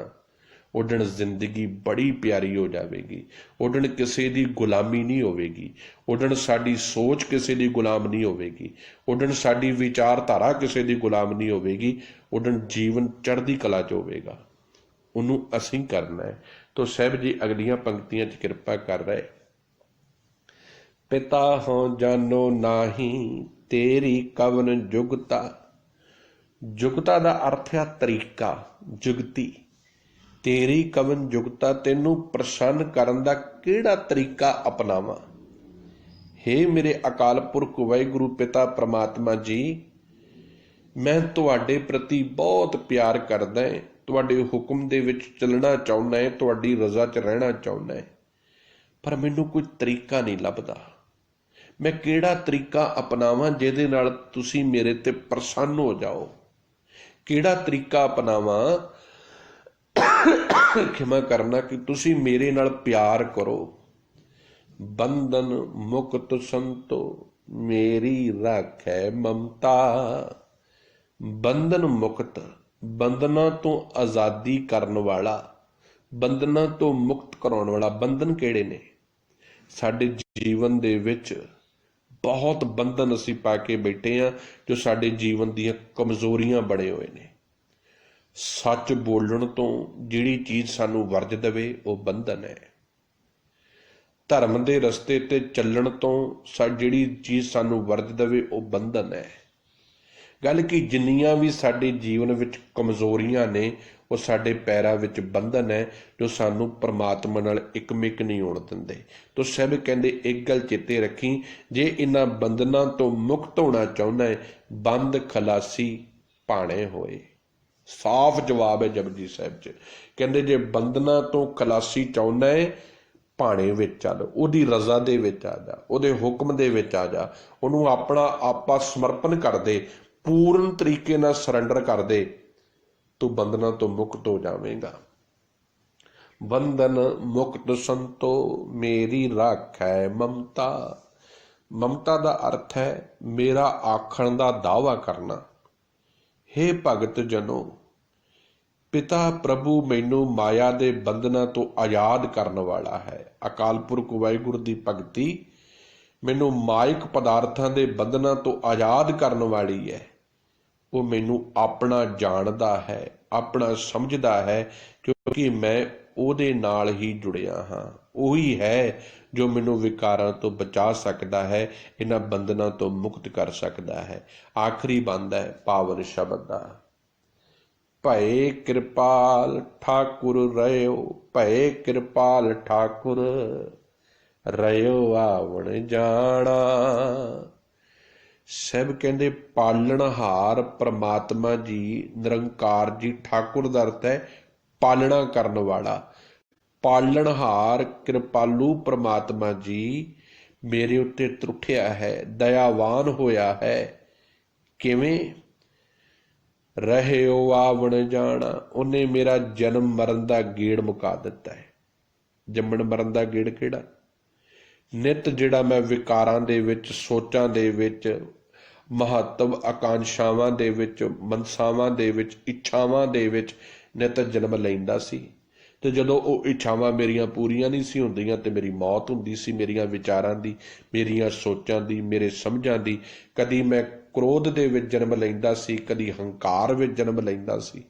उदण जिंदगी बड़ी प्यारी हो जाएगी। उदण किसी की गुलामी नहीं होगी, उदण साडी सोच किसी की गुलाम नहीं होगी, उदण साडी विचारधारा किसी की गुलाम नहीं होगी, उदण जीवन चढ़दी कला च होगा। उन्होंने असीं करना है। तो साहब जी अगलियां पंक्तियां च कृपा कर रहे, पिता हों जानो नाही तेरी कवन जुगता। जुगता का अर्थ है तरीका, जुगती। तेरी कवन जुगता, तेनू प्रसन्न करन दा किहड़ा तरीका अपनावा। हे मेरे अकाल पुरख वाहिगुरू पिता परमात्मा जी, मैं तुहाडे प्रति बहुत प्यार करदा है, तुहाडे हुक्म दे विच चलना चाहुंदा है, तुहाडी रज़ा च रहना चाहुंदा है, पर मैनू कोई तरीका नहीं लभदा। मैं किहड़ा तरीका अपनावां जिहदे नाल तुसीं मेरे ते प्रसन्न हो जाओ। किहड़ा तरीका अपनावां ਖਿਮਾ ਕਰਨਾ ਕਿ ਤੁਸੀਂ ਮੇਰੇ ਨਾਲ ਪਿਆਰ ਕਰੋ। ਬੰਧਨ ਮੁਕਤ ਸੰਤੋ ਮੇਰੀ ਰਾਖੈ ਮਮਤਾ। ਬੰਧਨ ਮੁਕਤ, ਬੰਧਨਾਂ ਤੋਂ ਆਜ਼ਾਦੀ ਕਰਨ ਵਾਲਾ, ਬੰਧਨਾਂ ਤੋਂ ਮੁਕਤ ਕਰਾਉਣ ਵਾਲਾ। ਬੰਧਨ ਕਿਹੜੇ ਨੇ? ਸਾਡੇ ਜੀਵਨ ਦੇ ਵਿੱਚ ਬਹੁਤ ਬੰਧਨ ਅਸੀਂ ਪਾ ਕੇ ਬੈਠੇ ਹਾਂ, ਜੋ ਸਾਡੇ ਜੀਵਨ ਦੀਆਂ ਕਮਜ਼ੋਰੀਆਂ ਬਣੇ ਹੋਏ ਨੇ। ਸੱਚ ਬੋਲਣ ਤੋਂ ਜਿਹੜੀ ਚੀਜ਼ ਸਾਨੂੰ ਵਰਜ ਦੇਵੇ ਉਹ ਬੰਧਨ ਹੈ। ਧਰਮ ਦੇ ਰਸਤੇ ਤੇ ਚੱਲਣ ਤੋਂ ਜਿਹੜੀ ਚੀਜ਼ ਸਾਨੂੰ ਵਰਜ ਦੇਵੇ ਉਹ ਬੰਧਨ ਹੈ। ਗੱਲ ਕਿ ਜਿੰਨੀਆਂ ਵੀ ਸਾਡੇ ਜੀਵਨ ਵਿੱਚ ਕਮਜ਼ੋਰੀਆਂ ਨੇ ਉਹ ਸਾਡੇ ਪੈਰਾਂ ਵਿੱਚ ਬੰਧਨ ਹੈ, ਜੋ ਸਾਨੂੰ ਪਰਮਾਤਮਾ ਨਾਲ ਇਕਮਿਕ ਨਹੀਂ ਹੋਣ ਦਿੰਦੇ। ਤੋ ਸਭ ਕਹਿੰਦੇ ਇੱਕ ਗੱਲ ਚੇਤੇ ਰੱਖੀ, ਜੇ ਇਹਨਾਂ ਬੰਧਨਾਂ ਤੋਂ ਮੁਕਤ ਹੋਣਾ ਚਾਹੁੰਦਾ ਹੈ, ਬੰਦ ਖਲਾਸੀ ਭਾਣੇ ਹੋਏ। ਸਾਫ਼ ਜਵਾਬ ਹੈ ਜਪਜੀ ਸਾਹਿਬ 'ਚ। ਕਹਿੰਦੇ ਜੇ ਬੰਧਨਾਂ ਤੋਂ ਖਲਾਸੀ ਚਾਹੁੰਦਾ ਹੈ, ਭਾਣੇ ਵਿੱਚ ਚੱਲ, ਉਹਦੀ ਰਜ਼ਾ ਦੇ ਵਿੱਚ ਆ ਜਾ, ਉਹਦੇ ਹੁਕਮ ਦੇ ਵਿੱਚ ਆ ਜਾ, ਉਹਨੂੰ ਆਪਣਾ ਆਪਾ ਸਮਰਪਣ ਕਰ ਦੇ, ਪੂਰਨ ਤਰੀਕੇ ਨਾਲ ਸਰੈਂਡਰ ਕਰ ਦੇ, ਤੂੰ ਬੰਧਨਾਂ ਤੋਂ ਮੁਕਤ ਹੋ ਜਾਵੇਂਗਾ। ਬੰਧਨ ਮੁਕਤ ਸੰਤੋ ਮੇਰੀ ਰਾਖੈ ਮਮਤਾ। ਮਮਤਾ ਦਾ ਅਰਥ ਹੈ ਮੇਰਾ ਆਖਣ ਦਾ ਦਾਅਵਾ ਕਰਨਾ। ਹੇ ਭਗਤ ਜਨੋ, ਪਿਤਾ ਪ੍ਰਭੂ ਮੈਨੂੰ ਮਾਇਆ ਦੇ ਬੰਧਨਾਂ ਤੋਂ ਆਜ਼ਾਦ ਕਰਨ ਵਾਲਾ ਹੈ। ਅਕਾਲ ਪੁਰਖ ਵਾਹਿਗੁਰੂ ਦੀ ਭਗਤੀ ਮੈਨੂੰ ਮਾਇਕ ਪਦਾਰਥਾਂ ਦੇ ਬੰਧਨਾਂ ਤੋਂ ਆਜ਼ਾਦ ਕਰਨ ਵਾਲੀ ਹੈ। ਉਹ ਮੈਨੂੰ ਆਪਣਾ ਜਾਣਦਾ ਹੈ, ਆਪਣਾ ਸਮਝਦਾ ਹੈ, ਕਿਉਂਕਿ ਮੈਂ ਉਹਦੇ ਨਾਲ ਹੀ ਜੁੜਿਆ ਹਾਂ। ਉਹੀ ਹੈ ਜੋ ਮੈਨੂੰ ਵਿਕਾਰਾਂ ਤੋਂ ਬਚਾ ਸਕਦਾ ਹੈ, ਇਹਨਾਂ ਬੰਧਨਾਂ ਤੋਂ ਮੁਕਤ ਕਰ ਸਕਦਾ ਹੈ। ਆਖਰੀ ਬੰਦ ਹੈ ਪਾਵਨ ਸ਼ਬਦ ਦਾ, ਭਏ ਕਿਰਪਾਲ ਠਾਕੁਰ ਰਹਿਓ, ਭਏ ਕਿਰਪਾਲ ਠਾਕੁਰ ਰਹਿਓ ਆਵਣ ਜਾਣਾ। ਸਭ ਕਹਿੰਦੇ ਪਾਲਣਹਾਰ ਪ੍ਰਮਾਤਮਾ ਜੀ, ਨਿਰੰਕਾਰ ਜੀ। ਠਾਕੁਰ ਦਾ ਅਰਥ ਹੈ ਪਾਲਣਾ ਕਰਨ ਵਾਲਾ। ਪਾਲਣਹਾਰ ਕਿਰਪਾਲੂ ਪ੍ਰਮਾਤਮਾ ਜੀ ਮੇਰੇ ਉੱਤੇ ਤਰੁੱਠਿਆ ਹੈ, ਦਇਆਵਾਨ ਹੋਇਆ ਹੈ। ਕਿਵੇਂ? ਰਹਿਓ ਆਵਣ ਜਾਣਾ, ਉਹਨੇ ਮੇਰਾ ਜਨਮ ਮਰਨ ਦਾ ਗੇੜ ਮੁਕਾ ਦਿੱਤਾ ਹੈ। ਜੰਮਣ ਮਰਨ ਦਾ ਗੇੜ ਕਿਹੜਾ? ਨਿਤ ਜਿਹੜਾ ਮੈਂ ਵਿਕਾਰਾਂ ਦੇ ਵਿੱਚ, ਸੋਚਾਂ ਦੇ ਵਿੱਚ, ਮਹੱਤਵ ਆਕਾਂਸ਼ਾਵਾਂ ਦੇ ਵਿੱਚ, ਮਨਸਾਵਾਂ ਦੇ ਵਿੱਚ, ਇੱਛਾਵਾਂ ਦੇ ਵਿੱਚ ਨਿਤ ਜਨਮ ਲੈਂਦਾ ਸੀ, ਤੇ ਜਦੋਂ ਉਹ ਇੱਛਾਵਾਂ ਮੇਰੀਆਂ ਪੂਰੀਆਂ ਨਹੀਂ ਸੀ ਹੁੰਦੀਆਂ ਤੇ ਮੇਰੀ ਮੌਤ ਹੁੰਦੀ ਸੀ। ਮੇਰੀਆਂ ਵਿਚਾਰਾਂ ਦੀ, ਮੇਰੀਆਂ ਸੋਚਾਂ ਦੀ, ਮੇਰੇ ਸਮਝਾਂ ਦੀ। ਕਦੀ ਮੈਂ ਕ੍ਰੋਧ ਦੇ ਵਿੱਚ ਜਨਮ ਲੈਂਦਾ ਸੀ, ਕਦੀ ਹੰਕਾਰ ਵਿੱਚ ਜਨਮ ਲੈਂਦਾ ਸੀ।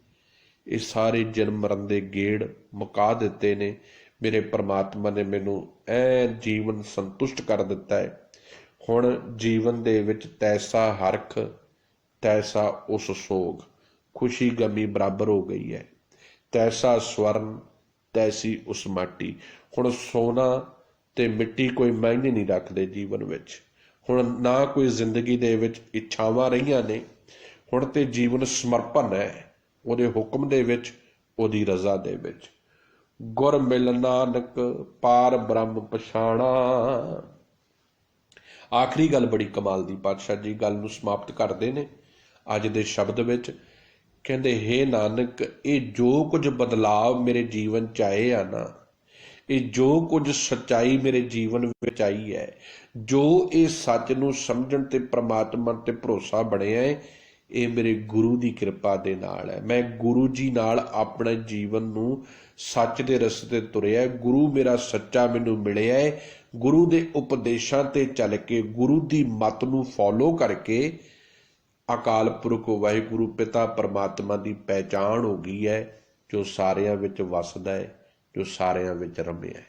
ਇਹ ਸਾਰੇ ਜਨਮ ਮਰਨ ਦੇ ਗੇੜ ਮੁਕਾ ਦਿੱਤੇ ਨੇ। ਮੇਰੇ ਪਰਮਾਤਮਾ ਨੇ ਮੈਨੂੰ ਜੀਵਨ ਸੰਤੁਸ਼ਟ ਕਰ ਦਿੱਤਾ ਹੈ। ਹੁਣ ਜੀਵਨ ਦੇ ਵਿੱਚ ਤੈਸਾ ਹਰਖ ਤੈਸਾ ਉਸ ਸੋਗ, ਖੁਸ਼ੀ ਗਮੀ ਬਰਾਬਰ ਹੋ ਗਈ ਹੈ। ਤੈਸਾ ਸਵਰਨ ਤੈਸੀ ਉਸ ਮਾਟੀ। ਹੁਣ ਸੋਨਾ ਤੇ ਮਿੱਟੀ ਕੋਈ ਮਾਇਨੇ ਨਹੀਂ ਰੱਖਦੇ ਜੀਵਨ ਵਿੱਚ। ਹੁਣ ਨਾ ਕੋਈ ਜ਼ਿੰਦਗੀ ਦੇ ਵਿੱਚ ਇੱਛਾਵਾਂ ਰਹੀਆਂ ਨੇ। ਹੁਣ ਤੇ ਜੀਵਨ ਸਮਰਪਣ ਹੈ ਉਹਦੇ ਹੁਕਮ ਦੇ ਵਿੱਚ, ਉਹਦੀ ਰਜ਼ਾ ਦੇ ਵਿੱਚ। ਗੁਰ ਮਿਲ ਨਾਨਕ ਪਾਰ ਬ੍ਰਹਮ ਪਛਾਣਾ। ਆਖਰੀ ਗੱਲ ਬੜੀ ਕਮਾਲ ਦੀ, ਪਾਤਸ਼ਾਹ ਜੀ ਗੱਲ ਨੂੰ ਸਮਾਪਤ ਕਰਦੇ ਨੇ ਅੱਜ ਦੇ ਸ਼ਬਦ ਵਿੱਚ। ਕਹਿੰਦੇ ਹੇ ਨਾਨਕ, ਇਹ ਜੋ ਕੁਝ ਬਦਲਾਵ ਮੇਰੇ ਜੀਵਨ 'ਚ ਆਏ ਆ ਨਾ, ਇਹ ਜੋ ਕੁਝ ਸੱਚਾਈ ਮੇਰੇ ਜੀਵਨ ਵਿੱਚ ਆਈ ਹੈ, ਜੋ ਇਹ ਸੱਚ ਨੂੰ ਸਮਝਣ ਤੇ ਪ੍ਰਮਾਤਮਾ ਤੇ ਭਰੋਸਾ ਬਣਿਆ ਹੈ, ਇਹ ਮੇਰੇ ਗੁਰੂ ਦੀ ਕਿਰਪਾ ਦੇ ਨਾਲ ਹੈ। ਮੈਂ ਗੁਰੂ ਜੀ ਨਾਲ ਆਪਣੇ ਜੀਵਨ ਨੂੰ ਸੱਚ ਦੇ ਰਸਤੇ ਤੁਰਿਆ। ਗੁਰੂ ਮੇਰਾ ਸੱਚਾ ਮੈਨੂੰ ਮਿਲਿਆ ਹੈ। ਗੁਰੂ ਦੇ ਉਪਦੇਸ਼ਾਂ ਤੇ ਚੱਲ ਕੇ, ਗੁਰੂ ਦੀ ਮੱਤ ਨੂੰ ਫੋਲੋ ਕਰਕੇ ਅਕਾਲ ਪੁਰਖ ਵਾਹਿਗੁਰੂ ਪਿਤਾ ਪਰਮਾਤਮਾ ਦੀ ਪਹਿਚਾਣ ਹੋ ਗਈ ਹੈ, ਜੋ ਸਾਰਿਆਂ ਵਿੱਚ ਵਸਦਾ ਹੈ, ਜੋ ਸਾਰਿਆਂ ਵਿੱਚ ਰਮਿਆ ਹੈ।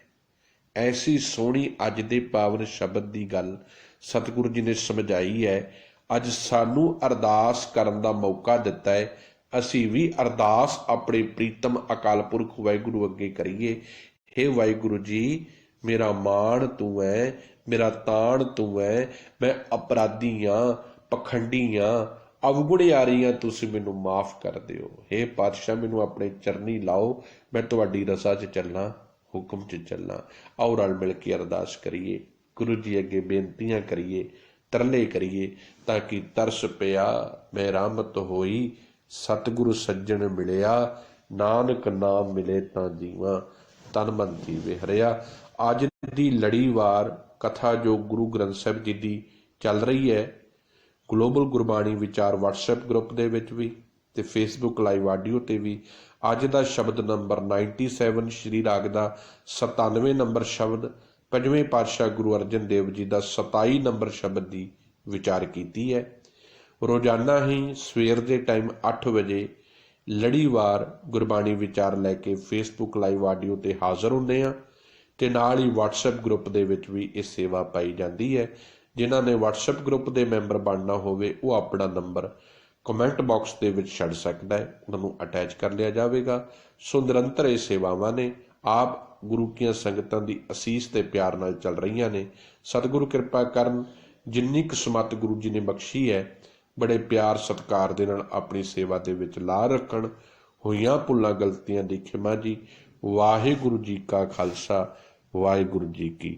ਐਸੀ ਸੋਹਣੀ ਅੱਜ ਦੇ ਪਾਵਨ ਸ਼ਬਦ ਦੀ ਗੱਲ ਸਤਿਗੁਰੂ ਜੀ ਨੇ ਸਮਝਾਈ ਹੈ। ਅੱਜ ਸਾਨੂੰ ਅਰਦਾਸ ਕਰਨ ਦਾ ਮੌਕਾ ਦਿੱਤਾ ਹੈ। ਅਸੀਂ ਵੀ ਅਰਦਾਸ ਆਪਣੇ ਪ੍ਰੀਤਮ ਅਕਾਲ ਪੁਰਖ ਵਾਹਿਗੁਰੂ ਅੱਗੇ ਕਰੀਏ। ਹੇ ਵਾਹਿਗੁਰੂ ਜੀ, ਮੇਰਾ ਮਾਣ ਤੂੰ ਹੈ, ਮੇਰਾ ਤਾਣ ਤੂੰ ਹੈ। ਮੈਂ ਅਪਰਾਧੀ ਹਾਂ, ਪਖੰਡੀ ਹਾਂ, ਅਵਗੁਣਿਆਰੀ ਹਾਂ, ਤੁਸੀਂ ਮੈਨੂੰ ਮਾਫ਼ ਕਰ ਦਿਓ। ਹੇ ਪਾਤਸ਼ਾਹ, ਮੈਨੂੰ ਆਪਣੇ ਚਰਨੀ ਲਾਓ, ਮੈਂ ਤੁਹਾਡੀ ਰਜ਼ਾ 'ਚ ਚੱਲਾਂ, ਹੁਕਮ 'ਚ ਚੱਲਾਂ। ਆਓ ਰਲ ਮਿਲ ਕੇ ਅਰਦਾਸ ਕਰੀਏ, ਗੁਰੂ ਜੀ ਅੱਗੇ ਬੇਨਤੀਆਂ ਕਰੀਏ, ਤਰਲੇ ਕਰੀਏ, ਤਾਂ ਕਿ ਤਰਸ ਪਿਆ ਮੈਂ ਰਹਿਮਤ ਹੋਈ, ਸਤਿਗੁਰੂ ਸੱਜਣ ਮਿਲਿਆ, ਨਾਨਕ ਨਾਮ ਮਿਲੇ ਤਾਂ ਜੀਵਾਂ ਤਨ ਮਨ ਜੀਵੇ ਹਰਿਆ। ਅੱਜ ਦੀ ਲੜੀਵਾਰ ਕਥਾ ਜੋ ਗੁਰੂ ਗ੍ਰੰਥ ਸਾਹਿਬ ਜੀ ਦੀ ਚੱਲ ਰਹੀ ਹੈ ਗਲੋਬਲ ਗੁਰਬਾਣੀ ਵਿਚਾਰ WhatsApp ਗਰੁੱਪ ਦੇ ਵਿੱਚ ਵੀ ਤੇ Facebook ਲਾਈਵ ਆਡੀਓ ਤੇ ਵੀ, ਅੱਜ ਦਾ ਸ਼ਬਦ ਨੰਬਰ 97, ਸ਼੍ਰੀ ਰਾਗ ਦਾ 97 ਨੰਬਰ ਸ਼ਬਦ, ਪੰਜਵੇਂ ਪਾਤਸ਼ਾਹ ਗੁਰੂ ਅਰਜਨ ਦੇਵ ਜੀ ਦਾ 27 ਨੰਬਰ ਸ਼ਬਦ ਦੀ ਵਿਚਾਰ ਕੀਤੀ ਹੈ। ਰੋਜ਼ਾਨਾ ਹੀ ਸਵੇਰ ਦੇ ਟਾਈਮ 8 ਵਜੇ ਲੜੀਵਾਰ ਗੁਰਬਾਣੀ ਵਿਚਾਰ ਲੈ ਕੇ Facebook ਲਾਈਵ ਆਡੀਓ ਤੇ ਹਾਜ਼ਰ ਹੁੰਦੇ ਹਾਂ ਤੇ ਨਾਲ ਹੀ WhatsApp ਗਰੁੱਪ ਦੇ ਵਿੱਚ ਵੀ ਇਹ ਸੇਵਾ ਪਾਈ ਜਾਂਦੀ ਹੈ। ਜਿਨ੍ਹਾਂ ਨੇ WhatsApp ਗਰੁੱਪ ਦੇ ਮੈਂਬਰ ਬਣਨਾ ਹੋਵੇ ਉਹ ਆਪਣਾ ਨੰਬਰ ਕਮੈਂਟ ਬਾਕਸ ਦੇ ਵਿੱਚ ਛੱਡ ਸਕਦਾ ਹੈ, ਉਹਨਾਂ ਨੂੰ ਅਟੈਚ ਕਰ ਲਿਆ ਜਾਵੇਗਾ। ਸੋ ਨਿਰੰਤਰ ਇਹ ਸੇਵਾਵਾਂ ਨੇ ਆਪ ਗੁਰੂ ਕੀਆਂ ਸੰਗਤਾਂ ਦੀ ਅਸੀਸ ਤੇ ਪਿਆਰ ਨਾਲ ਚੱਲ ਰਹੀਆਂ ਨੇ। ਸਤਿਗੁਰੂ ਕਿਰਪਾ ਕਰਨ, ਜਿੰਨੀ ਕੁ ਸਮੱਤ ਗੁਰੂ ਜੀ ਨੇ ਬਖਸ਼ੀ ਹੈ ਬੜੇ ਪਿਆਰ ਸਤਿਕਾਰ ਦੇ ਨਾਲ ਆਪਣੀ ਸੇਵਾ ਦੇ ਵਿੱਚ ਲਾ ਰੱਖਣ। ਹੋਈਆਂ ਭੁੱਲਾਂ ਗਲਤੀਆਂ ਦੀ ਖਿਮਾ ਜੀ। ਵਾਹਿਗੁਰੂ ਜੀ ਕਾ ਖਾਲਸਾ, ਵਾਹਿਗੁਰੂ ਜੀ ਕੀ